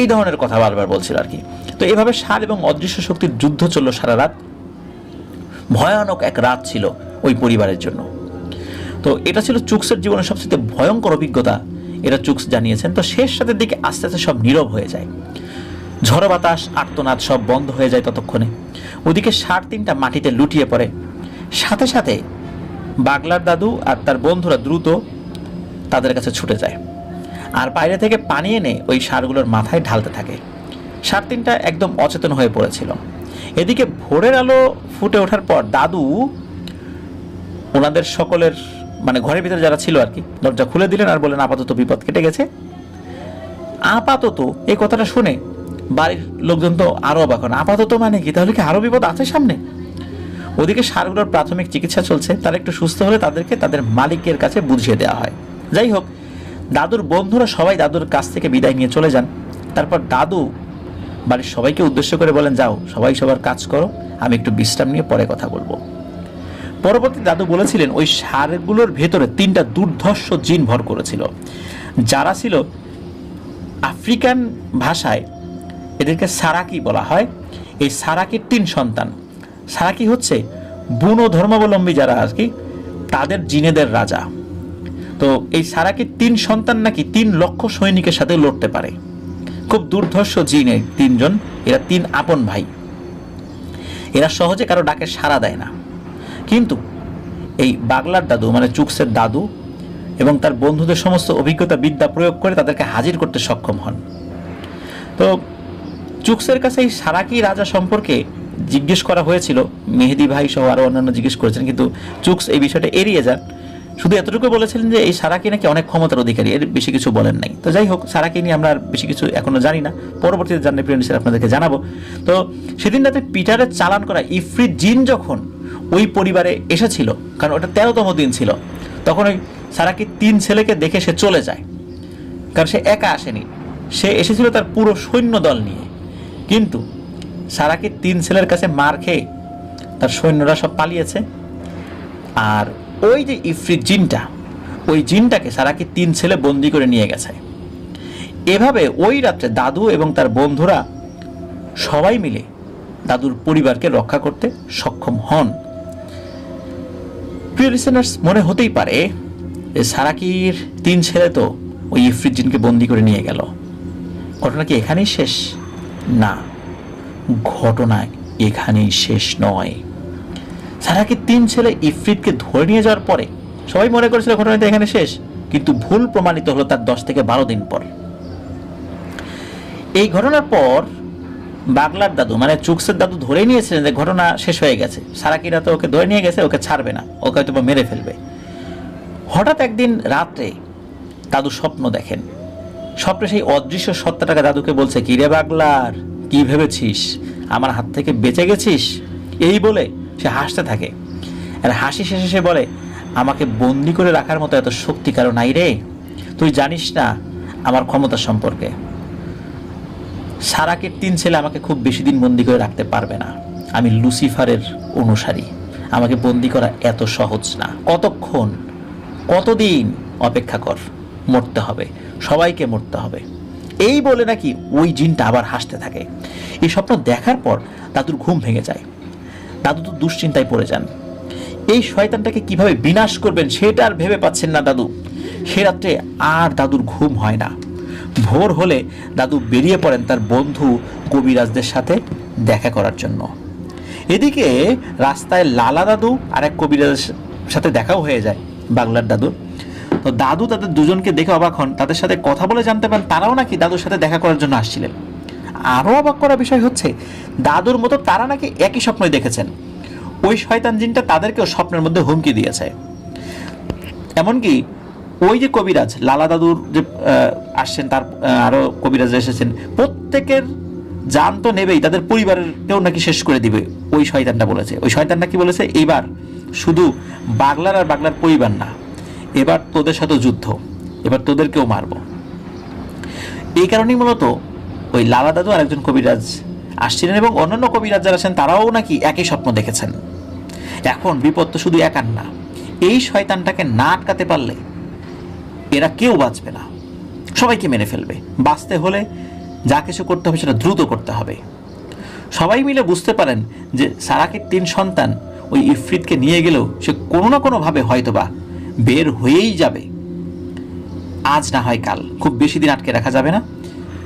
এই ধরনের কথা বারবার বলছিল আর কি। তো এভাবে ষাঁড় এবং অদৃশ্য শক্তির যুদ্ধ চলল সারা রাত। ভয়ানক এক রাত ছিল ওই পরিবারের জন্য। তো এটা ছিল চুক্সের জীবনের সবচেয়ে ভয়ঙ্কর অভিজ্ঞতা, এটা চুক্স জানিয়েছেন। তো শেষ রাতের দিকে আস্তে আস্তে সব নীরব হয়ে যায়, ঝড় বাতাস আর্তনাদ সব বন্ধ হয়ে যায় ততক্ষণে। ওদিকে ষাঁড় 3টা মাটিতে লুটিয়ে পড়ে। সাথে সাথে বাগলার দাদু আর তার বন্ধুরা দ্রুত তাদের কাছে ছুটে যায়, আর বাইরে থেকে পানি এনে ওই ষাঁড়গুলোর মাথায় ঢালতে থাকে। ষাঁড় 3টা একদম অচেতন হয়ে পড়েছিল। এদিকে ভোরের আলো ফুটে ওঠার পর দাদু ওনাদের সকলের, মানে ঘরের ভিতরে যারা ছিল আর কি, দরজা খুলে দিলেন আর বললেন আপাতত বিপদ কেটে গেছে। আপাতত এই কথাটা শুনে বাড়ির লোকজন তো আরো অবাক হন। আপাতত মানে কি? তাহলে কি আরো বিপদ আছে সামনে? ওদিকে ষাঁড়গুলোর প্রাথমিক চিকিৎসা চলছে, তারা একটু সুস্থ হলে তাদেরকে তাদের মালিকের কাছে বুঝিয়ে দেওয়া হয়। যাই হোক, দাদুর বন্ধুরা সবাই দাদুর কাছ থেকে বিদায় নিয়ে চলে যান। তারপর দাদু বাড়ির সবাইকে উদ্দেশ্য করে বলেন, যাও সবাই সবার কাজ করো, আমি একটু বিশ্রাম নিয়ে পরে কথা বলবো। পরবর্তী দাদু বলেছিলেন ওই ষাঁড়গুলোর ভেতরে 3টা দুর্ধর্ষ জিন ভর করেছিল, যারা ছিল আফ্রিকান ভাষায় এদেরকে সারাকি বলা হয়। এই সারাকির 3 সন্তান। সারাকি হচ্ছে বুনো ধর্মাবলম্বী যারা আর কি, তাদের জিনেদের রাজা। তো এই সারাকির 3 সন্তান নাকি 3 লক্ষ সৈনিকের সাথে লড়তে পারে। খুব দুর্ধর্ষ জিন এই 3 জন। এরা 3 আপন ভাই। এরা সহজে কারো ডাকে সাড়া দেয় না, কিন্তু এই বাগলার দাদু মানে চুক্সের দাদু এবং তার বন্ধুদের সমস্ত অভিজ্ঞতা বিদ্যা প্রয়োগ করে তাদেরকে হাজির করতে সক্ষম হন। তো চুক্সের কাছে এই সারাকি রাজা সম্পর্কে জিজ্ঞেস করা হয়েছিল, মেহেদি ভাই সহ আরো অন্যান্য জিজ্ঞেস করেছেন, কিন্তু চুক্স এই বিষয়টা এড়িয়ে যান। শুধু এতটুকু বলেছিলেন যে এই সারাকি নাকি অনেক ক্ষমতার অধিকারী, এর বেশি কিছু বলেন নাই। তো যাই হোক, সারাকি নিয়ে আমরা আর বেশি কিছু এখনো জানি না, পরবর্তীতে জানলে প্রিয় নিশ্চয় আপনাদেরকে জানাবো। তো সেদিন রাতে পিটারের চালান করা ইফরিত জিন যখন ওই পরিবারে এসেছিল, কারণ ওটা 13তম দিন ছিল, তখন ওই সারাকি 3 ছেলেকে দেখে সে চলে যায়। কারণ সে একা আসেনি, সে এসেছিল তার পুরো সৈন্য দল নিয়ে। কিন্তু সারাকি 3 ছেলের কাছে মার খেয়ে তার সৈন্যরা সব পালিয়েছে। আর ওই যে ইফরিত জিনটা, ওই জিনটাকে সারাকির 3 ছেলে বন্দি করে নিয়ে গেছে। এভাবে ওই রাত্রে দাদু এবং তার বন্ধুরা সবাই মিলে দাদুর পরিবারকে রক্ষা করতে সক্ষম হন। প্রিয় লিসেনার্স, মনে হতেই পারে যে সারাকির 3 ছেলে তো ওই ইফরিত জিনকে বন্দি করে নিয়ে গেল, ঘটনা কি এখানেই শেষ? না, ঘটনা এখানেই শেষ নয়। সারাকির 3 ছেলে ইফরিতকে ধরে নিয়ে যাওয়ার পরে সবাই মনে করেছিল ঘটনাটা এখানে শেষ, কিন্তু ভুল প্রমাণিত হলো তার 10 থেকে 12 দিন পর। এই ঘটনার পর বাগলার দাদু মানে চুকসের দাদু ধরে নিয়েছিলেন যে ঘটনা শেষ হয়ে গেছে, সারাকিরা তো ওকে ধরে নিয়ে গেছে, ওকে ছাড়বে না, ওকে হয়তো মেরে ফেলবে। হঠাৎ একদিন রাত্রে দাদু স্বপ্ন দেখেন। স্বপ্নে সেই অদৃশ্য সত্তাটাকে দাদুকে বলছে, কি রে বাগলার, কি ভেবেছিস আমার হাত থেকে বেঁচে গেছিস? এই বলে সে হাসতে থাকে। আর হাসি শেষে সে বলে, আমাকে বন্দি করে রাখার মতো এত শক্তি কারো নাই রে, তুই জানিস না আমার ক্ষমতা সম্পর্কে। সারাকের 3 ছেলে আমাকে খুব বেশি দিন বন্দি করে রাখতে পারবে না, আমি লুসিফারের অনুসারী, আমাকে বন্দি করা এত সহজ না। কতক্ষণ, কতদিন অপেক্ষা কর, মরতে হবে, সবাইকে মরতে হবে। এই বলে নাকি ওই জিনটা আবার হাসতে থাকে। এই স্বপ্ন দেখার পর দাদুর ঘুম ভেঙে যায়। দাদু তো দুশ্চিন্তায় পড়ে যান। এই শয়তানটাকে কিভাবে বিনাশ করবেন সেটা আর ভেবে পাচ্ছেন না দাদু। সে রাত্রে আর দাদুর ঘুম হয় না। ভোর হলে দাদু বেরিয়ে পড়েন তার বন্ধু কবিরাজদের সাথে দেখা করার জন্য। এদিকে রাস্তায় লালা দাদু আর এক কবিরাজের সাথে দেখাও হয়ে যায় বাংলার দাদুর। তো দাদু তাদের দুজনকে দেখে অবাক হন, তাদের সাথে কথা বলে জানতে পারেন তারাও নাকি দাদুর সাথে দেখা করার জন্য আসছিলেন। আরও অবাক করা বিষয় হচ্ছে, দাদুর মতো তারা নাকি একই স্বপ্নই দেখেছেন। ওই শয়তান জিনটা তাদেরকেও স্বপ্নের মধ্যে হুমকি দিয়েছে। এমনকি ওই যে কবিরাজ লালা দাদুর যে আসছেন, তার আরো কবিরাজ এসেছেন, প্রত্যেকের জান তো নেবেই, তাদের পরিবারের কেউ নাকি শেষ করে দিবে ওই শয়তানটা বলেছে। ওই শয়তানটা কি বলেছে, এবার শুধু বাগলার আর বাগলার পরিবার না, এবার তোদের সাথে যুদ্ধ, এবার তোদেরকেও মারব। এই কারণেই মূলত ওই লালা দাদু আর একজন কবিরাজ আসছিলেন এবং অন্যান্য কবিরাজ যারা আছেন তারাও নাকি একই স্বপ্ন দেখেছেন। এখন বিপদ তো শুধু একার না, এই শয়তানটাকে না আটকাতে পারলে এরা কেউ বাঁচবে না, সবাইকে মেরে ফেলবে। বাঁচতে হলে যা কিছু করতে হবে সেটা দ্রুত করতে হবে। সবাই মিলে বুঝতে পারেন যে সারাকের 3 সন্তান ওই ইফরিতকে নিয়ে গেলেও সে কোনো না কোনোভাবে হয়তোবা বের হয়েই যাবে, আজ না হয় কাল, খুব বেশি দিন আটকে রাখা যাবে না।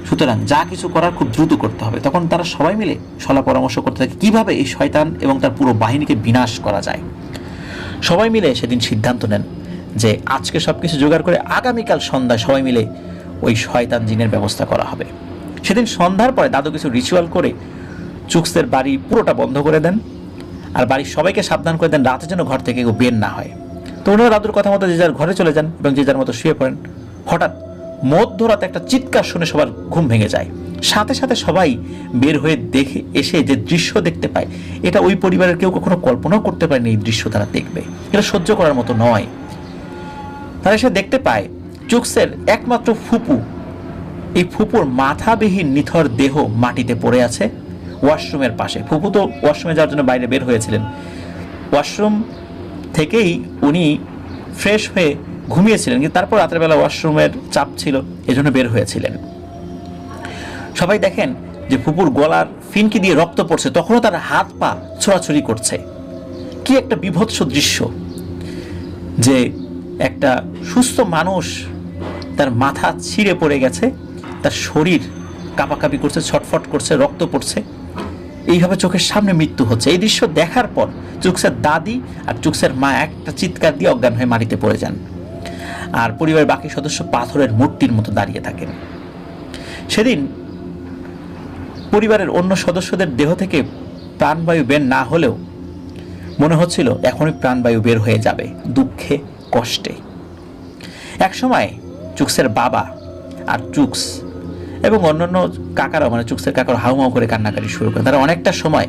সুতরাং যা কিছু করার খুব দ্রুত করতে হবে। তখন তারা সবাই মিলে সলা পরামর্শ করতে থাকে কিভাবে এই শয়তান এবং তার পুরো বাহিনীকে বিনাশ করা যায়। সবাই মিলে সেদিন সিদ্ধান্ত নেন যে আজকে সব কিছু জোগাড় করে আগামীকাল সন্ধ্যায় সবাই মিলে ওই শয়তান জিনের ব্যবস্থা করা হবে। সেদিন সন্ধ্যার পরে দাদু কিছু রিচুয়াল করে চুক্সের বাড়ি পুরোটা বন্ধ করে দেন আর বাড়ির সবাইকে সাবধান করে দেন রাতে যেন ঘর থেকে কেউ বের না হয়। তো ওনারা দাদুর কথা মতো যে যার ঘরে চলে যান এবং যে যার মতো শুয়ে পড়েন। হঠাৎ মধ্যরাতে একটা চিৎকার শুনে সবার ঘুম ভেঙে যায়। সাথে সাথে সবাই বের হয়ে দেখে এসে যে দৃশ্য দেখতে পায়, এটা ওই পরিবারের কেউ কখনো কল্পনাও করতে পারেনি এই দৃশ্য তারা দেখবে। এটা সহ্য করার মতো নয়। তারা এসে দেখতে পায় চুক্সের একমাত্র ফুপু, এই ফুপুর মাথাবিহীন নিথর দেহ মাটিতে পড়ে আছে ওয়াশরুমের পাশে। ফুপু তো ওয়াশরুমে যাওয়ার জন্য বাইরে বের হয়েছিলেন, ওয়াশরুম থেকেই উনি ফ্রেশ হয়ে ঘুমিয়েছিলেন, কিন্তু তারপর রাতের বেলা ওয়াশরুমের চাপ ছিল এজন্য বের হয়েছিলেন। সবাই দেখেন যে ফুপুর গলার ফিনকি দিয়ে রক্ত পড়ছে, তখনও তার হাত পা ছোড়াছুড়ি করছে। কি একটা বিভৎস দৃশ্য যে একটা সুস্থ মানুষ তার মাথা ছিঁড়ে পড়ে গেছে, তার শরীর কাঁপাকাঁপি করছে, ছটফট করছে, রক্ত পড়ছে, এইভাবে চোখের সামনে মৃত্যু হচ্ছে। এই দৃশ্য দেখার পর চুক্সের দাদি আর চুক্সের মা একটা চিৎকার দিয়ে অজ্ঞান হয়ে মাটিতে পড়ে যান আর পরিবারের বাকি সদস্য পাথরের মূর্তির মতো দাঁড়িয়ে থাকেন। সেদিন পরিবারের অন্য সদস্যদের দেহ থেকে প্রাণবায়ু বের না হলেও মনে হচ্ছিল এখনই প্রাণবায়ু বের হয়ে যাবে দুঃখে কষ্টে। একসময় চুক্সের বাবা আর চুক্স এবং অন্যান্য কাকারাও মানে চুক্সের কাকারা হাউমাউ করে কান্নাকাটি শুরু করেন। তারা অনেকটা সময়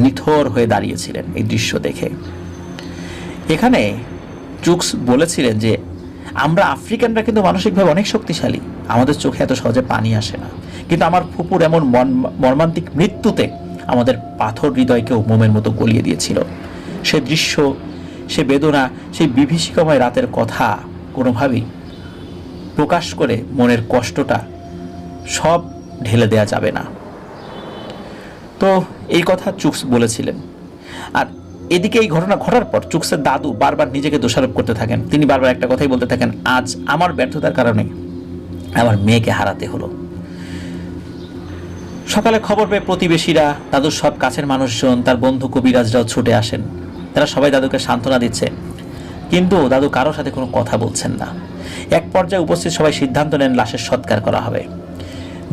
নিথর হয়ে দাঁড়িয়েছিলেন এই দৃশ্য দেখে। এখানে চুক্স বলেছিলেন যে আমরা আফ্রিকানরা কিন্তু মানসিকভাবে অনেক শক্তিশালী, আমাদের চোখে এত সহজে পানি আসে না, কিন্তু আমার ফুপুর এমন মর্মান্তিক মৃত্যুতে আমাদের পাথর হৃদয়কেও মোমের মতো গলিয়ে দিয়েছিল। সে দৃশ্য, সে বেদনা, সেই বিভীষিকাময় রাতের কথা কোনোভাবেই প্রকাশ করে মনের কষ্টটা সব ঢেলে দেয়া যাবে না। তো এই কথা চুকস বলেছিলেন। আর এদিকে এই ঘটনা ঘটার পর চুকসের দাদু বারবার নিজেকে দোষারোপ করতে থাকেন। তিনি বারবার একটা কথাই বলতে থাকেন, আজ আমার ব্যর্থতার কারণে আমার মেয়েকে হারাতে হলো। সকালে খবর পেয়ে প্রতিবেশীরা, দাদুর সব কাছের মানুষজন, তার বন্ধু কবিরাজরাও ছুটে আসেন। তারা সবাই দাদুকে সান্ত্বনা দিচ্ছে, কিন্তু দাদু কারোর সাথে কোনো কথা বলছেন না। এক পর্যায়ে উপস্থিত সবাই সিদ্ধান্ত নেন লাশের সৎকার করা হবে,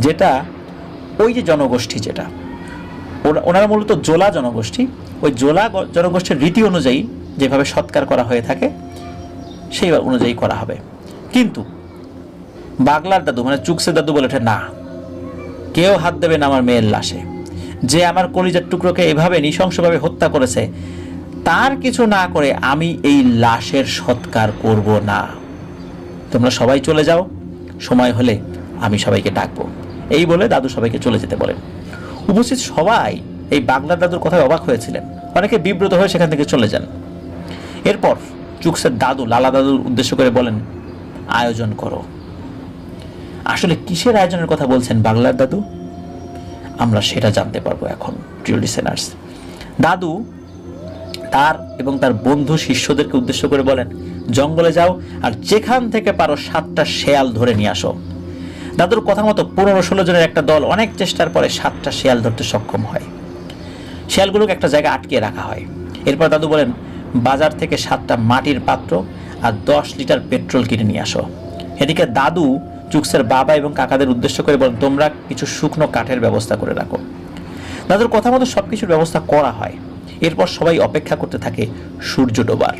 যেটা ওই যে জনগোষ্ঠী, যেটা ওনারা মূলত জোলা জনগোষ্ঠী, ওই জোলা জনগোষ্ঠীর রীতি অনুযায়ী যেভাবে সৎকার করা হয়ে থাকে সেই অনুযায়ী করা হবে। কিন্তু বাগলার দাদু মানে চুকসের দাদু বলে ওঠে, না, কেউ হাত দেবে না আমার মেয়ের লাশে। যে আমার কলিজার টুকরোকে এভাবে নৃশংসভাবে হত্যা করেছে তার কিছু না করে আমি এই লাশের সৎকার করব না। তোমরা সবাই চলে যাও, সময় হলে আমি সবাইকে ডাকবো। এই বলে দাদু সবাইকে চলে যেতে বলেন। উপস্থিত সবাই এই বাগলার দাদুর কথায় অবাক হয়েছিলেন। অনেকে বিব্রত হয়ে সেখান থেকে চলে যান। এরপর চুকসের দাদু লালা দাদুর উদ্দেশ্য করে বলেন, আয়োজন করো। আসলে কিসের আয়োজনের কথা বলছেন বাগলার দাদু? আমরা সেটা জানতে পারবো এখন, প্রিয় লিসেনার্স। দাদু তার এবং তার বন্ধু শিষ্যদেরকে উদ্দেশ্য করে বলেন, জঙ্গলে যাও আর যেখান থেকে পারো 7টা শেয়াল ধরে নিয়ে আসো। দাদুর কথা মতো 15-16 জনের একটা দল অনেক চেষ্টার পরে 7টা শেয়াল ধরতে সক্ষম হয়। শেয়ালগুলোকে একটা জায়গায় আটকিয়ে রাখা হয়। এরপর দাদু বলেন, বাজার থেকে 7টা মাটির পাত্র আর 10 লিটার পেট্রোল কিনে নিয়ে আসো। এদিকে দাদু চুকসের বাবা এবং কাকাদের উদ্দেশ্য করে বলেন, তোমরা কিছু শুকনো কাঠের ব্যবস্থা করে রাখো। দাদুর কথা মতো সবকিছুর ব্যবস্থা করা হয়। এরপর সবাই অপেক্ষা করতে থাকে সূর্য ডোবার।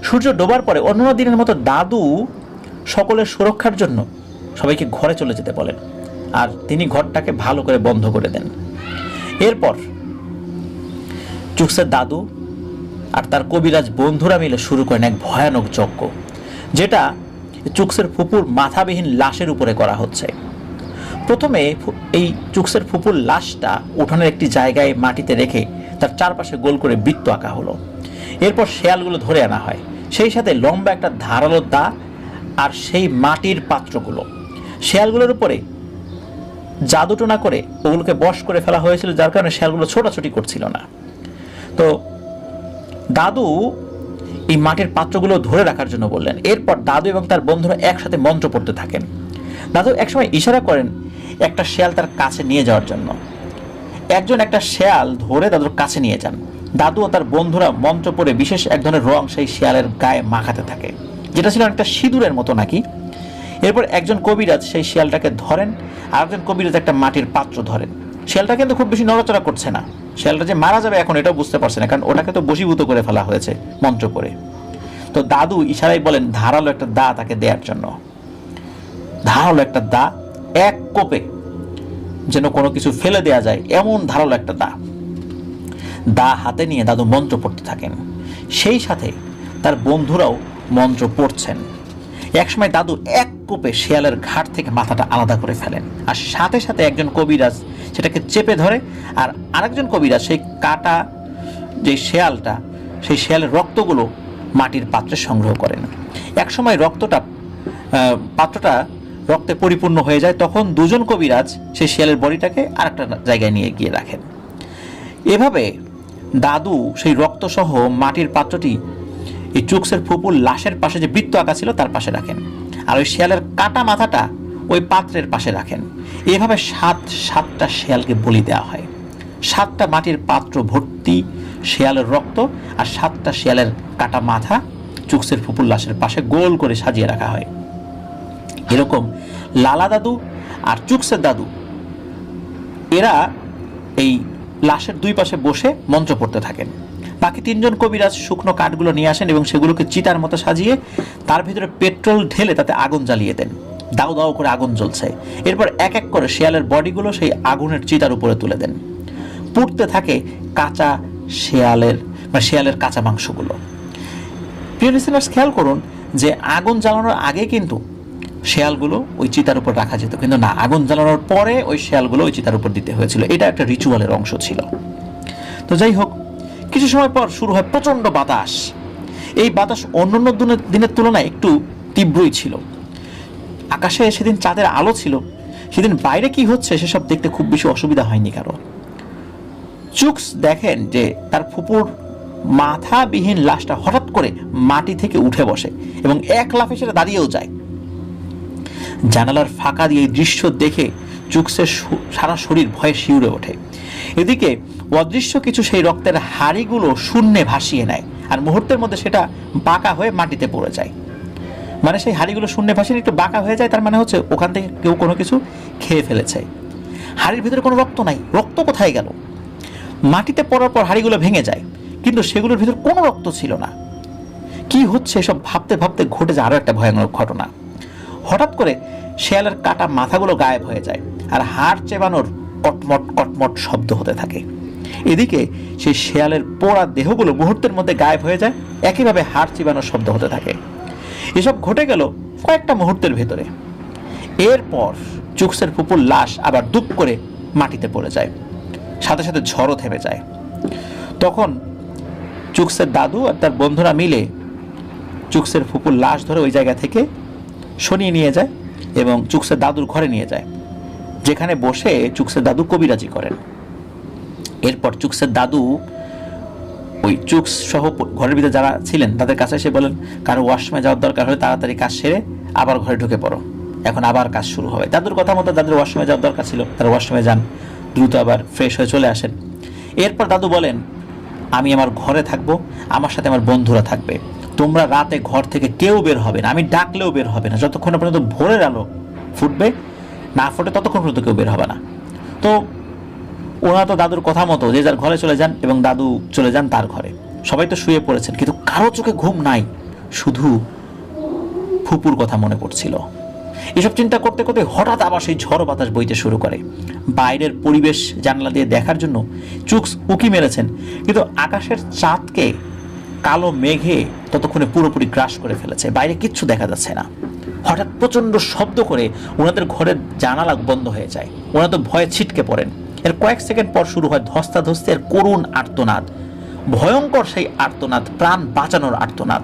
সূর্য ডোবার পরে অন্য দিনের মতো দাদু সকলের সুরক্ষার জন্য সবাইকে ঘরে চলে যেতে বলেন, আর তিনি ঘরটাকে ভালো করে বন্ধ করে দেন। এরপর চুকসের দাদু আর তার কবিরাজ বন্ধুরা মিলে শুরু করেন এক ভয়ানক যজ্ঞ, যেটা চুকসের ফুপুর মাথাবিহীন লাশের উপরে করা হচ্ছে। প্রথমে এই চুকসের ফুপুর লাশটা উঠানের একটি জায়গায় মাটিতে রেখে তার চারপাশে গোল করে বৃত্ত আঁকা হলো। এরপর শেয়ালগুলো ধরে আনা হয়, সেই সাথে লম্বা একটা ধারালো দা আর সেই মাটির পাত্রগুলো। শেয়ালগুলোর উপরে জাদুটোনা করে ওগুলোকে বশ করে ফেলা হয়েছিল, যার কারণে শেয়ালগুলো ছোটাছুটি করছিল না। তো দাদু এই মাটির পাত্রগুলো ধরে রাখার জন্য বললেন। এরপর দাদু এবং তার বন্ধুরা একসাথে মন্ত্র পড়তে থাকেন। দাদু একসময় ইশারা করেন একটা শেয়াল তার কাছে নিয়ে যাওয়ার জন্য। একজন একটা শেয়াল ধরে দাদুর কাছে নিয়ে যান। দাদু ও তার বন্ধুরা মন্ত্র পড়ে বিশেষ এক ধরনের রং সেই শেয়ালের গায়ে মাখাতে থাকে, যেটা ছিল একটা সিঁদুরের মতো নাকি। এরপর একজন কবিরাজ সেই শিয়ালটাকে ধরেন, আর একজন কবিরাজ একটা মাটির পাত্র ধরেন। শিয়ালটা কিন্তু খুব বেশি নড়াচড়া করছে না। শিয়ালটা যে মারা যাবে এখন এটাও বুঝতে পারছে না, কারণ ওটাকে তো বশীভূত করে ফেলা হয়েছে মন্ত্র পড়ে। তো দাদু ইশারায় বলেন ধারালো একটা দা তাকে দেওয়ার জন্য। ধারালো একটা দা, এক কোপে যেন কোনো কিছু ফেলে দেয়া যায় এমন ধারালো একটা দা হাতে নিয়ে দাদু মন্ত্র পড়তে থাকেন। সেই সাথে তার বন্ধুরাও মন্ত্র পড়ছেন। একসময় দাদু এক কোপে শিয়ালের ঘাট থেকে মাথাটা আলাদা করে ফেলেন, আর সাথে সাথে একজন কবিরাজ সেটাকে চেপে ধরে, আর আরেকজন কবিরাজ সেই কাটা যে শিয়ালটা, সেই শিয়ালের রক্তগুলো মাটির পাত্রে সংগ্রহ করেন। একসময় পাত্রটা রক্তে পরিপূর্ণ হয়ে যায়, তখন দুজন কবিরাজ সেই শিয়ালের বডিটাকে আরেকটা জায়গায় নিয়ে গিয়ে রাখেন। এভাবে দাদু সেই রক্তসহ মাটির পাত্রটি এই চুকসের ফুপুর লাশের পাশে যে বৃত্ত আঁকা ছিল তার পাশে রাখেন, আর ওই শিয়ালের কাটা মাথাটা ওই পাত্রের পাশে রাখেন। এভাবে 7টা শিয়ালকে বলি দেওয়া হয়। 7টা মাটির পাত্র ভর্তি শিয়ালের রক্ত আর 7টা শিয়ালের কাটা মাথা চুকসের ফুপুর লাশের পাশে গোল করে সাজিয়ে রাখা হয়। এরকম লালা দাদু আর চুকসের দাদু এরা এই লাশের দুই পাশে বসে মন্ত্র পড়তে থাকেন। বাকি 3জন কবিরাজ শুকনো কাঠগুলো নিয়ে আসেন এবং সেগুলোকে চিতার মতো সাজিয়ে তার ভিতরে পেট্রোল ঢেলে তাতে আগুন জ্বালিয়ে দেন। দাউ দাউ করে আগুন জ্বলছে। এরপর এক এক করে শিয়ালের বডিগুলো সেই আগুনের চিতার উপরে তুলে দেন। পুড়তে থাকে কাঁচা শিয়ালের কাঁচা মাংসগুলো। প্রিয় লিসেনার্স, খেয়াল করুন যে আগুন জ্বালানোর আগে কিন্তু শিয়ালগুলো ওই চিতার উপর রাখা যেত, কিন্তু না, আগুন জ্বালানোর পরে ওই শিয়ালগুলো ওই চিতার উপর দিতে হয়েছিল। এটা একটা রিচুয়ালের অংশ ছিল। তো যাই হোক, কিছু সময় পর শুরু হয় প্রচণ্ড বাতাস। এই বাতাস অন্যান্য দিনের তুলনায় একটু তীব্রই ছিল। আকাশে সেদিন চাঁদের আলো ছিল, সেদিন বাইরে কি হচ্ছে সেসব দেখতে খুব বেশি অসুবিধা হয়নি কারো। চুকস দেখেন যে তার ফুপুর মাথাবিহীন লাশটা হঠাৎ করে মাটি থেকে উঠে বসে এবং এক লাফে সেটা দাঁড়িয়েও যায়। জানালার ফাঁকা দিয়ে এই দৃশ্য দেখে চুকসের সারা শরীর ভয়ে শিউরে ওঠে। এদিকে অদৃশ্য কিছু সেই রক্তের হাড়িগুলো শূন্যে ভাসিয়ে নেয়, আর মুহূর্তের মধ্যে সেটা বাঁকা হয়ে মাটিতে পড়ে যায়। মানে সেই হাড়িগুলো শূন্যে ভাসিয়ে একটু বাঁকা হয়ে যায়, তার মানে হচ্ছে ওখান থেকে কেউ কোনো কিছু খেয়ে ফেলেছে। হাড়ির ভিতরে কোনো রক্ত নাই, রক্ত কোথায় গেল? মাটিতে পড়ার পর হাড়িগুলো ভেঙে যায়, কিন্তু সেগুলোর ভিতর কোনো রক্ত ছিল না। কি হচ্ছে এসব ভাবতে ভাবতে ঘটে যায় আরো একটা ভয়ানক ঘটনা। হঠাৎ করে শেয়ালের কাটা মাথাগুলো গায়েব হয়ে যায়, আর হাড় চেবানোর কটমট কটমট শব্দ হতে থাকে। এদিকে সেই শেয়ালের পোড়া দেহগুলো মুহূর্তের মধ্যে গায়েব হয়ে যায়, একইভাবে হাড় চিবানোর শব্দ হতে থাকে। এসব ঘটে গেল কয়েকটা মুহূর্তের ভেতরে। এরপর চুকসের ফুপুর লাশ আবার দুপ করে মাটিতে পড়ে যায়, সাথে সাথে ঝড়ও থেমে যায়। তখন চুকসের দাদু আর তার বন্ধুরা মিলে চুকসের ফুপুর লাশ ধরে ওই জায়গা থেকে সরিয়ে নিয়ে যায় এবং চুকসের দাদুর ঘরে নিয়ে যায়, যেখানে বসে চুকসের দাদু কবিরাজি করেন। এরপর চুকসের দাদু ওই চুকস সহ ঘরের ভিতরে যারা ছিলেন তাদের কাছে এসে বলেন, কারো ওয়াশরুমে যাওয়ার দরকার হলে তাড়াতাড়ি কাজ সেরে আবার ঘরে ঢুকে পড়ো, এখন আবার কাজ শুরু হবে। দাদুর কথা মতো দাদুর ওয়াশরুমে যাওয়ার দরকার ছিল, তারা ওয়াশরুমে যান, দ্রুত আবার ফ্রেশ হয়ে চলে আসেন। এরপর দাদু বলেন, আমি আমার ঘরে থাকবো, আমার সাথে আমার বন্ধুরা থাকবে, তোমরা রাতে ঘর থেকে কেউ বের হবে না, আমি ডাকলেও বের হবে না, যতক্ষণ পর্যন্ত ভোরের আলো ফুটবে না ফোটে ততক্ষণ পর্যন্ত কেউ বের হবে না। তো ওনারা তো দাদুর কথা মতো যে যার ঘরে চলে যান এবং দাদু চলে যান তার ঘরে। সবাই তো শুয়ে পড়েছেন, কিন্তু কারো চোখে ঘুম নাই, শুধু ফুপুর কথা মনে পড়ছিল। এসব চিন্তা করতে করতে হঠাৎ আবার সেই ঝড় বাতাস বইতে শুরু করে। বাইরের পরিবেশ জানলা দিয়ে দেখার জন্য চুকস উকি মেরেছেন, কিন্তু আকাশের চাঁদকে কালো মেঘে ততক্ষণে পুরোপুরি গ্রাস করে ফেলেছে, বাইরে কিচ্ছু দেখা যাচ্ছে না। হঠাৎ প্রচণ্ড শব্দ করে ওনাদের ঘরের জানালা বন্ধ হয়ে যায়, ওনারা তো ভয়ে ছিটকে পড়েন। এর কয়েক সেকেন্ড পর শুরু হয় ধস্তাধস্তির করুণ আর্তনাদ, ভয়ঙ্কর সেই আর্তনাদ, প্রাণ বাঁচানোর আর্তনাদ।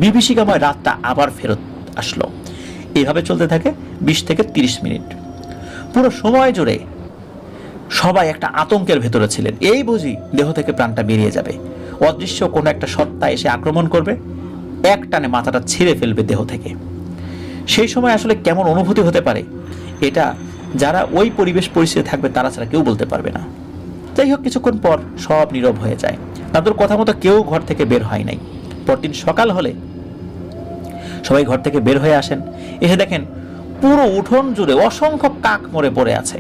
বিভীষিকাময় রাতটা আবার ফেরত আসলো। এভাবে চলতে থাকে 20 থেকে 30 মিনিট। পুরো সময় জুড়ে সবাই একটা আতঙ্কের ভেতরে ছিলেন, এই বুঝি দেহ থেকে প্রাণটা বেরিয়ে যাবে, অদৃশ্য কোনো একটা সত্তা এসে আক্রমণ করবে, এক টানে মাথাটা ছিঁড়ে ফেলবে দেহ থেকে। সেই সময় আসলে কেমন অনুভূতি হতে পারে, এটা যারা ওই পরিবেশ পরিস্থিতি থাকবে তারা ছাড়া কেউ বলতে পারবে না। যাই হোক, কিছুক্ষণ পর সব নীরব হয়ে যায়, তাদের কথা মতো কেউ ঘর থেকে বের হয় নাই। পরদিন সকাল হলে সবাই ঘর থেকে বের হয়ে আসেন, এসে দেখেন পুরো উঠোন জুড়ে অসংখ্য কাক মরে পড়ে আছে।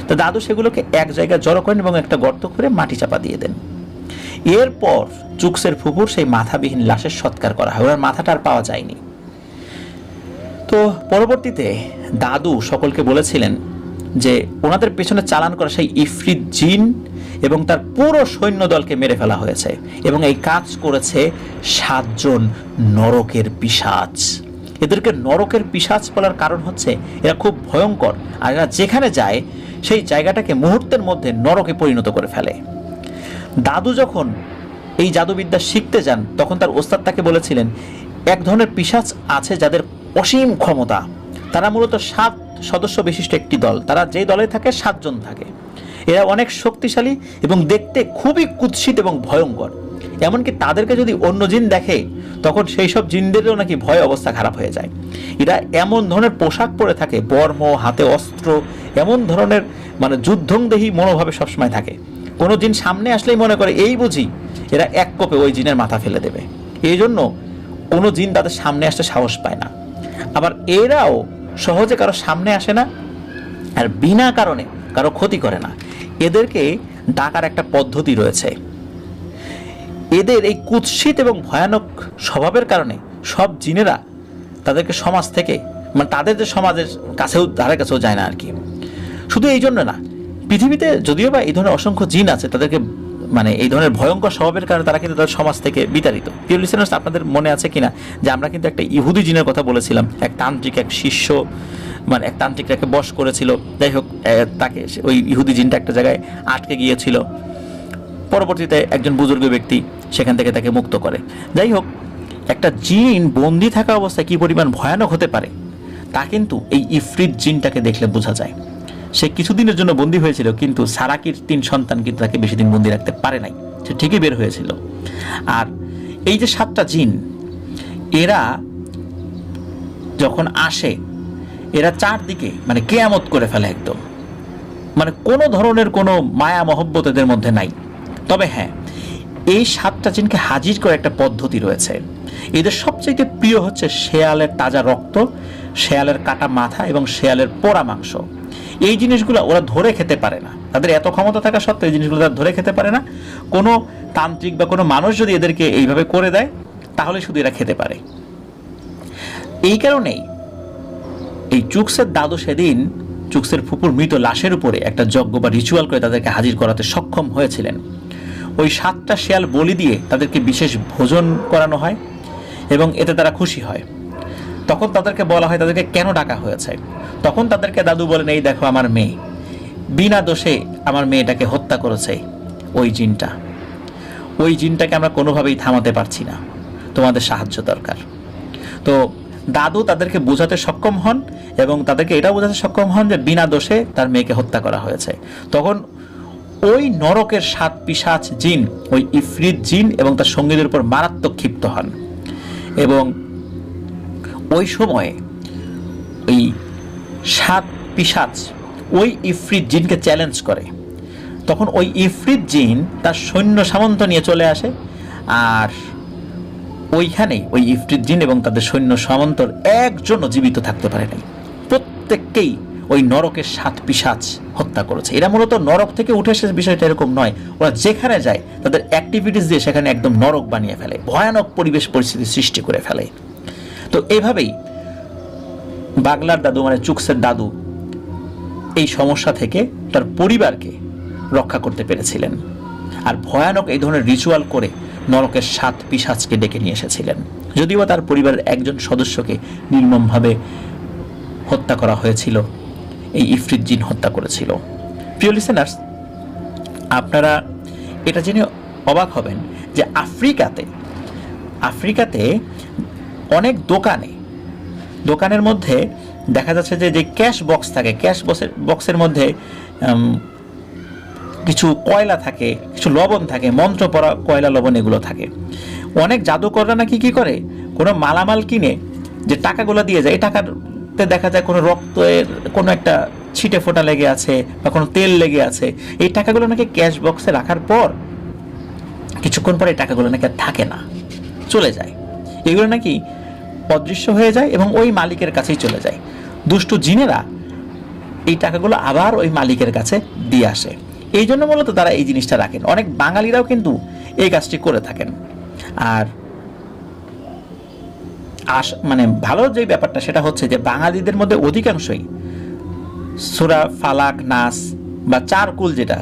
তো দাদু সেগুলোকে এক জায়গায় জড়ো করেন এবং একটা গর্ত করে মাটি চাপা দিয়ে দেন। এরপর চুকসের ফুপুর সেই মাথাবিহীন লাশের সৎকার করা হয়, ওনার মাথাটা আর পাওয়া যায়নি। তো পরবর্তীতে দাদু সকলকে বলেছিলেন যে ওনাদের পেছনে চালান করা সেই ইফরিত জিন এবং তার পুরো সৈন্যদলকে মেরে ফেলা হয়েছে, এবং এই কাজ করেছে 7 জন নরকের পিশাচ। এদেরকে নরকের পিশাচ বলার কারণ হচ্ছে এরা খুব ভয়ঙ্কর, আর এরা যেখানে যায় সেই জায়গাটাকে মুহূর্তের মধ্যে নরকে পরিণত করে ফেলে। দাদু যখন এই জাদুবিদ্যা শিখতে যান তখন তার ওস্তাদ তাকে বলেছিলেন, এক ধরনের পিশাচ আছে যাদের অসীম ক্ষমতা, তারা মূলত 7 সদস্য বিশিষ্ট একটি দল, তারা যে দলে থাকে 7 জন থাকে। এরা অনেক শক্তিশালী এবং দেখতে খুবই কুৎসিত এবং ভয়ঙ্কর, এমনকি তাদেরকে যদি অন্য জিন দেখে তখন সেই সব জিনদেরও নাকি ভয় অবস্থা খারাপ হয়ে যায়। এরা এমন ধরনের পোশাক পরে থাকে, বর্ম, হাতে অস্ত্র, এমন ধরনের মানে যুদ্ধংদেহী মনোভাবে সবসময় থাকে। কোনো জিন সামনে আসলেই মনে করে এই বুঝি এরা এক কোপে ওই জিনের মাথা ফেলে দেবে, এই জন্য কোনো জিন তাদের সামনে আসতে সাহস পায় না। আবার এরাও সহজে কারো সামনে আসে না আর বিনা কারণে কারো ক্ষতি করে না। এদেরকে ডাকার একটা পদ্ধতি রয়েছে। এদের এই কুৎসিত এবং ভয়ানক স্বভাবের কারণে সব জিনেরা তাদেরকে সমাজ থেকে মানে তাদের যে সমাজের কাছেও ধারে কাছেও যায় না আর কি। শুধু এই জন্য না, পৃথিবীতে যদিও বা এই ধরনের অসংখ্য জিন আছে, তাদেরকে মানে এই ধরনের ভয়ঙ্কর স্বভাবের কারণে তারা কিন্তু তাদের সমাজ থেকে বিতাড়িত। প্রিয় লিসেনার্স, আপনাদের মনে আছে কিনা যে আমরা কিন্তু একটা ইহুদি জিনের কথা বলেছিলাম, এক তান্ত্রিক, এক শিষ্য, মানে এক তান্ত্রিকটাকে বশ করেছিল। যাই হোক, তাকে ওই ইহুদি জিনটা একটা জায়গায় আটকে গিয়েছিল, পরবর্তীতে একজন বুজুর্গ ব্যক্তি সেখান থেকে তাকে মুক্ত করে। যাই হোক, একটা জিন বন্দি থাকা অবস্থায় কি পরিমাণ ভয়ানক হতে পারে তা কিন্তু এই ইফরিত জিনটাকে দেখলে বোঝা যায়। সে কিছুদিনের জন্য বন্দী হয়েছিল, কিন্তু সারাকির 3 সন্তান কিন্তু তাকে বেশি দিন বন্দী রাখতে পারে নাই, সে ঠিকই বের হয়েছিল। আর এই যে 7টা জিন, এরা যখন আসে এরা চারদিকে মানে কেয়ামত করে ফেলে একদম, মানে কোনো ধরনের কোনো মায়া মহব্বত এদের মধ্যে নাই। তবে হ্যাঁ, এই 7টা জিনকে হাজির করে একটা পদ্ধতি রয়েছে। এদের সবচেয়ে প্রিয় হচ্ছে শেয়ালের তাজা রক্ত, শেয়ালের কাটা মাথা এবং শেয়ালের পোড়া মাংস। এই জিনিসগুলো ওরা ধরে খেতে পারে না, তাদের এত ক্ষমতা থাকা সত্ত্বেও এই জিনিসগুলো তারা ধরে খেতে পারে না। কোনো তান্ত্রিক বা কোনো মানুষ যদি এদেরকে এইভাবে করে দেয় তাহলে শুধু এরা খেতে পারে। এই কারণেই এই চুকসের দাদু সেদিন চুকসের ফুপুর মৃত লাশের উপরে একটা যজ্ঞ বা রিচুয়াল করে তাদেরকে হাজির করাতে সক্ষম হয়েছিলেন। ওই 7টা শেয়াল বলি দিয়ে তাদেরকে বিশেষ ভোজন করানো হয় এবং এতে তারা খুশি হয়। তখন তাদেরকে বলা হয় তাদেরকে কেন ডাকা হয়েছে। তখন তাদেরকে দাদু বলেন, এই দেখো আমার মেয়ে, বিনা দোষে আমার মেয়েটাকে হত্যা করেছে ওই জিনটা। ওই জিনটাকে আমরা কোনোভাবেই থামাতে পারছি না, তোমাদের সাহায্য দরকার। তো দাদু তাদেরকে বোঝাতে সক্ষম হন এবং তাদেরকে এটা বোঝাতে সক্ষম হন যে বিনা দোষে তার মেয়েকে হত্যা করা হয়েছে। তখন ওই নরকের 7 পিশাচ জিন, ওই ইফরিত জিন এবং তার সঙ্গীদের উপর মারাত্মক ক্ষিপ্ত হন এবং ওই সময়ে ওই 7 পিশাচ ওই ইফরিত জিনকে চ্যালেঞ্জ করে। তখন ওই ইফরিত জিন তার সৈন্য সামন্ত নিয়ে চলে আসে, আর ওইখানে ওই ইফরিত জিন এবং তাদের সৈন্য সামন্তর একজনও জীবিত থাকতে পারে নাই। প্রত্যেককেই ওই নরকের 7 পিশাচ হত্যা করেছে। এরা মূলত নরক থেকে উঠে এসে, বিষয়টা এরকম নয়, ওরা যেখানে যায় তাদের অ্যাক্টিভিটিস দিয়ে সেখানে একদম নরক বানিয়ে ফেলে, ভয়ানক পরিবেশ পরিস্থিতি সৃষ্টি করে ফেলে। তো এইভাবেই বাগলার দাদু মানে চুকসের দাদু এই সমস্যা থেকে তার পরিবারকে রক্ষা করতে পেরেছিলেন, আর ভয়ানক এই ধরনের রিচুয়াল করে নরকের 7 পিশাচকে ডেকে নিয়ে এসেছিলেন। যদিও তার পরিবারের একজন সদস্যকে নির্মমভাবে হত্যা করা হয়েছিল, এই ইফরিত জিন হত্যা করেছিল। প্রিয় লিসেনার্স, আপনারা এটা জেনে অবাক হবেন যে আফ্রিকাতে অনেক দোকানের মধ্যে দেখা যাচ্ছে যে ক্যাশ বক্স থাকে, ক্যাশ বক্সের মধ্যে কিছু কয়লা থাকে, কিছু লবণ থাকে, মন্ত্র পড়া কয়লা লবণ এগুলো থাকে। অনেক জাদুকররা নাকি কি করে, কোনো মালামাল কিনে যে টাকাগুলো দিয়ে যায়, এই টাকাতে দেখা যায় কোনো রক্তের কোনো একটা ছিটে ফোঁটা লেগে আছে বা কোনো তেল লেগে আছে। এই টাকাগুলো নাকি ক্যাশ বক্সে রাখার পর কিছুক্ষণ পরে এই টাকাগুলো নাকি আর থাকে না, চলে যায়। এগুলো নাকি অদৃশ্য হয়ে যায় এবং ওই মালিকের কাছেই চলে যায়। দুষ্টু জিনেরা এই টাকাগুলো আবার ওই মালিকের কাছে দিয়ে আসে। এই জন্য মূলত তারা এই জিনিসটা রাখেন। অনেক বাঙালিরাও কিন্তু এই কাজটি করে থাকেন। আর মানে ভালো যে ব্যাপারটা সেটা হচ্ছে যে বাঙালিদের মধ্যে অধিকাংশই সূরা ফালাক নাস বা 4 কুল, যেটা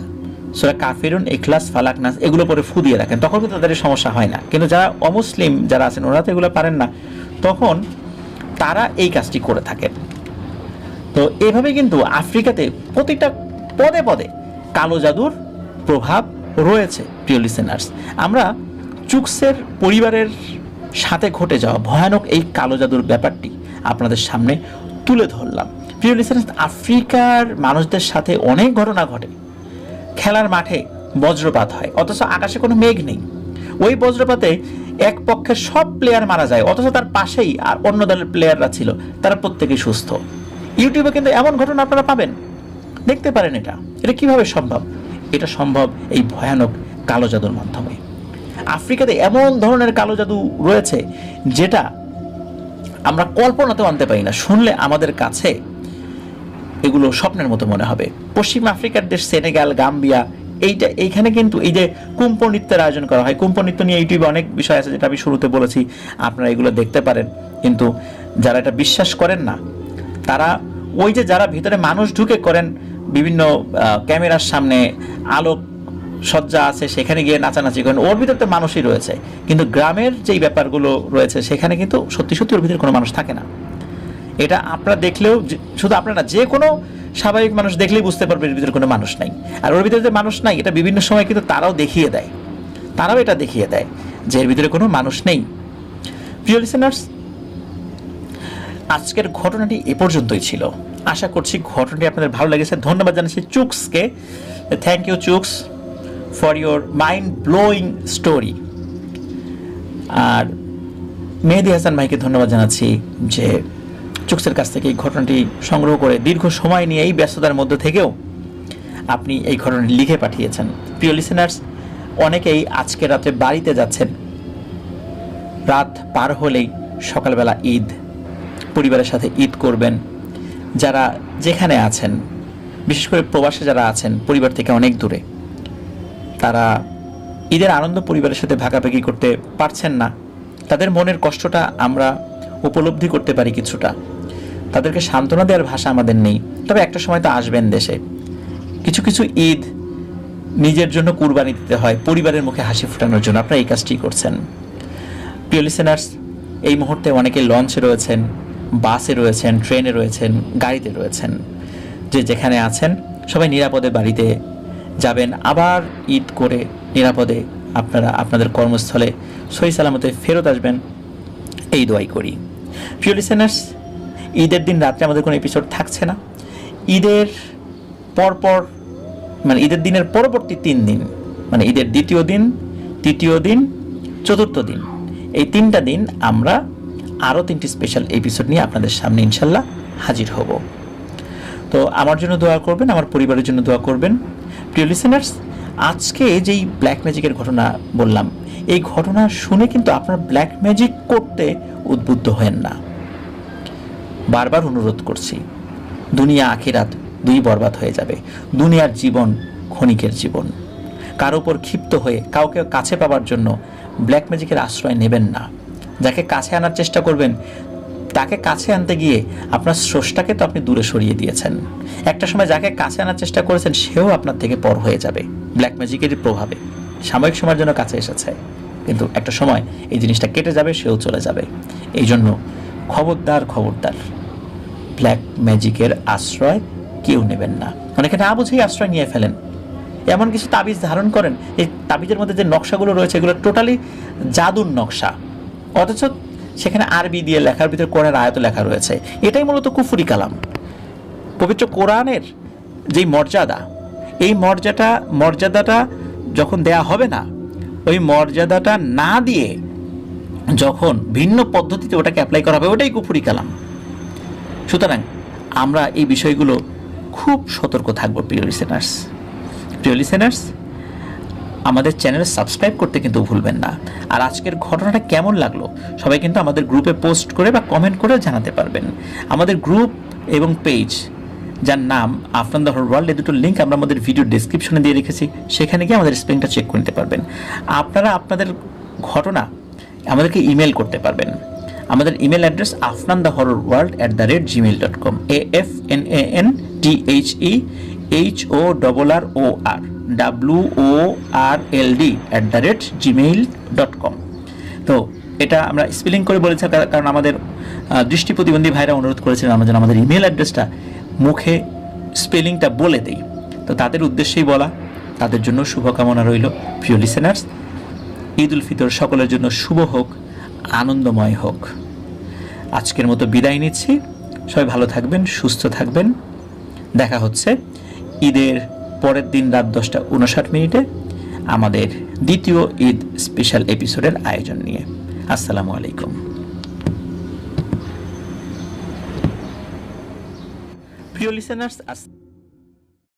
সূরা কাফিরুন, ইখলাস, ফালাক, নাস, এগুলো পরে ফু দিয়ে রাখেন, তখন কিন্তু তাদের সমস্যা হয় না। কিন্তু যারা অমুসলিম যারা আছেন ওরা তো এগুলো পারেন না, তখন তারা এই কাজটি করে থাকেন। তো এইভাবে কিন্তু আফ্রিকাতে প্রতিটা পদে পদে কালো জাদুর প্রভাব রয়েছে। প্রিয় লিসেনার্স, আমরা চুকসের পরিবারের সাথে ঘটে যাওয়া ভয়ানক এই কালো জাদুর ব্যাপারটি আপনাদের সামনে তুলে ধরলাম। প্রিয় লিসেনার্স, আফ্রিকার মানুষদের সাথে অনেক ঘটনা ঘটে। খেলার মাঠে বজ্রপাত হয়, অথচ আকাশে কোনো মেঘ নেই। ওই বজ্রপাতে এক পক্ষের সব প্লেয়ার মারা যায়, অথচ তার পাশেই আর অন্য দলের প্লেয়াররা ছিল, তারা প্রত্যেকেই সুস্থ। ইউটিউবে কিন্তু এমন ঘটনা আপনারা পাবেন, দেখতে পারেন। এটা কিভাবে সম্ভব? এটা সম্ভব এই ভয়ানক কালো জাদুর মাধ্যমে। আফ্রিকাতে এমন ধরনের কালো জাদু রয়েছে যেটা আমরা কল্পনাতেও আনতে পারি না। শুনলে আমাদের কাছে এগুলো স্বপ্নের মতো মনে হবে। পশ্চিম আফ্রিকার দেশ সেনেগাল, গাম্বিয়া, এইখানে কিন্তু এই যে কুম্প নৃত্যের আয়োজন করা হয়। কুম্প নৃত্য নিয়ে ইউটিউবে অনেক বিষয় আছে, যেটা আমি শুরুতে বলেছি, আপনারা এগুলো দেখতে পারেন। কিন্তু যারা এটা বিশ্বাস করেন না, তারা ওই যে যারা ভিতরে মানুষ ঢুকে করেন, বিভিন্ন ক্যামেরার সামনে আলোক সজ্জা আছে, সেখানে গিয়ে নাচানাচি করেন, ওর ভিতরে তো মানুষই রয়েছে। কিন্তু গ্রামের যেই ব্যাপারগুলো রয়েছে সেখানে কিন্তু সত্যি সত্যি ওর ভিতরে কোনো মানুষ থাকে না। এটা আপনারা দেখলেও, শুধু আপনারা, যে কোনো স্বাভাবিক মানুষ দেখলেই বুঝতে পারবে এর ভিতরে কোনো মানুষ নাই। আর ওর ভিতরে যে মানুষ নাই, এটা বিভিন্ন সময় কিন্তু তারাও এটা দেখিয়ে দেয় যে এর ভিতরে কোনো মানুষ নেই। প্রিয় লিসেনার্স, আজকের ঘটনাটি এ পর্যন্তই ছিল। আশা করছি ঘটনাটি আপনাদের ভালো লেগেছে। ধন্যবাদ জানাচ্ছি চুকসকে। Thank you Chuks for your mind blowing story. আর মেহেদী হাসান ভাইকে ধন্যবাদ জানাচ্ছি যে চুকসের কাছ থেকে এই ঘটনাটি সংগ্রহ করে দীর্ঘ সময় নিয়ে এই ব্যস্ততার মধ্যে থেকেও আপনি এই ঘটনাটি লিখে পাঠিয়েছেন। প্রিয় লিসেনার্স, অনেকেই আজকে রাতে বাড়িতে যাচ্ছেন, রাত পার হলেই সকালবেলা ঈদ, পরিবারের সাথে ঈদ করবেন। যারা যেখানে আছেন, বিশেষ করে প্রবাসে যারা আছেন পরিবার থেকে অনেক দূরে, তারা ঈদের আনন্দ পরিবারের সাথে ভাগাভাগি করতে পারছেন না। তাদের মনের কষ্টটা আমরা উপলব্ধি করতে পারি কিছুটা। তাদেরকে সান্ত্বনা দেওয়ার ভাষা আমাদের নেই, তবে একটা সময় তো আসবেন দেশে। কিছু কিছু ঈদ নিজের জন্য কুরবানি দিতে হয়, পরিবারের মুখে হাসি ফোটানোর জন্য। আপনারা এই কাজটি করছেন। প্রিয় লিসেনার্স, এই মুহূর্তে অনেকে লঞ্চে রয়েছেন, বাসে রয়েছেন, ট্রেনে রয়েছেন, গাড়িতে রয়েছেন। যে যেখানে আছেন সবাই নিরাপদে বাড়িতে যাবেন, আবার ঈদ করে নিরাপদে আপনারা আপনাদের কর্মস্থলে সহি সালামতে ফেরত আসবেন, এই দোয়াই করি। প্রিয় লিসেনার্স, ঈদের দিন রাত্রে আমাদের কোনো এপিসোড থাকছে না। ঈদের পরপর মানে ঈদের দিনের পরবর্তী 3 দিন, মানে ঈদের দ্বিতীয় দিন, তৃতীয় দিন, চতুর্থ দিন, এই 3টা দিন আমরা আরও 3টি স্পেশাল এপিসোড নিয়ে আপনাদের সামনে ইনশাল্লাহ হাজির হব। তো আমার জন্য দোয়া করবেন, আমার পরিবারের জন্য দোয়া করবেন। প্রিয় লিসেনার্স, আজকে যেই ব্ল্যাক ম্যাজিকের ঘটনা বললাম, এই ঘটনা শুনে কিন্তু আপনার ব্ল্যাক ম্যাজিক করতে উদ্বুদ্ধ হয়েন না। বারবার অনুরোধ করছি, দুনিয়া আখিরাত দুই বরবাদ হয়ে যাবে। দুনিয়ার জীবন ক্ষণিকের জীবন। কারো উপর ক্ষিপ্ত হয়ে কাউকে কাছে পাওয়ার জন্য ব্ল্যাক ম্যাজিকের আশ্রয় নেবেন না। যাকে কাছে আনার চেষ্টা করবেন, তাকে কাছে আনতে গিয়ে আপনার স্রষ্টাকে তো আপনি দূরে সরিয়ে দিয়েছেন। একটা সময় যাকে কাছে আনার চেষ্টা করেছেন সেও আপনার থেকে পর হয়ে যাবে ব্ল্যাক ম্যাজিকের প্রভাবে। সাময়িক সময়ের জন্য কাছে এসেছে, কিন্তু একটা সময় এই জিনিসটা কেটে যাবে, সেও চলে যাবে। এই জন্য খবরদার খবরদার, ব্ল্যাক ম্যাজিকের আশ্রয় কেউ নেবেন না। অনেকে না বুঝেই আশ্রয় নিয়ে ফেলেন। এমন কিছু তাবিজ ধারণ করেন, এই তাবিজের মধ্যে যে নকশাগুলো রয়েছে এগুলো টোটালি জাদুর নকশা, অথচ সেখানে আরবি দিয়ে লেখার ভিতরে কোরআনের আয়াত লেখা রয়েছে। এটাই মূলত কুফরি কালাম। পবিত্র কোরআনের যেই মর্যাদা, এই মর্যাদাটা যখন দেয়া হবে না, ওই মর্যাদাটা না দিয়ে যখন ভিন্ন পদ্ধতিতে ওটাকে অ্যাপ্লাই করা হবে, ওটাই কুফরি কালাম। সুতরাং আমরা এই বিষয়গুলো খুব সতর্ক থাকবো। প্রিয় লিসেনার্স, আমাদের চ্যানেল সাবস্ক্রাইব করতে কিন্তু ভুলবেন না। আর আজকের ঘটনাটা কেমন লাগলো সবাই কিন্তু আমাদের গ্রুপে পোস্ট করে বা কমেন্ট করে জানাতে পারবেন। আমাদের গ্রুপ এবং পেজ, যার নাম আফনান দ্য হরর ওয়ার্ল্ড, এই দুটো লিঙ্ক আমরা আমাদের ভিডিও ডেসক্রিপশনে দিয়ে রেখেছি। সেখানে গিয়ে আমাদের স্পেলিংটা চেক করে নিতে পারবেন। আপনারা আপনাদের ঘটনা আমাদেরকে ইমেল করতে পারবেন। আমাদের ইমেল অ্যাড্রেস afnanthehorrorworld@gmail.com, AFNANTHEHORRORWORLD@gmail.com। তো এটা আমরা স্পেলিং করে বলেছি কারণ আমাদের দৃষ্টি প্রতিবন্ধী ভাইরা অনুরোধ করেছিলেন আমরা যেন আমাদের ইমেল অ্যাড্রেসটা মুখে স্পেলিংটা বলে দেই। তো তাদের উদ্দেশ্যেই বলা, তাদের জন্য শুভকামনা রইল। প্রিয় লিসেনার্স, ঈদ উল ফিতর সকলের জন্য শুভ হোক, আনন্দময় হোক। আজকের মতো বিদায় নিচ্ছি। সবাই ভালো থাকবেন, সুস্থ থাকবেন। দেখা হচ্ছে ঈদের পরের দিন রাত 10:59 আমাদের দ্বিতীয় ঈদ স্পেশাল এপিসোডের আয়োজন নিয়ে। আসসালামু আলাইকুম। প্রিয় লিসেনার্স,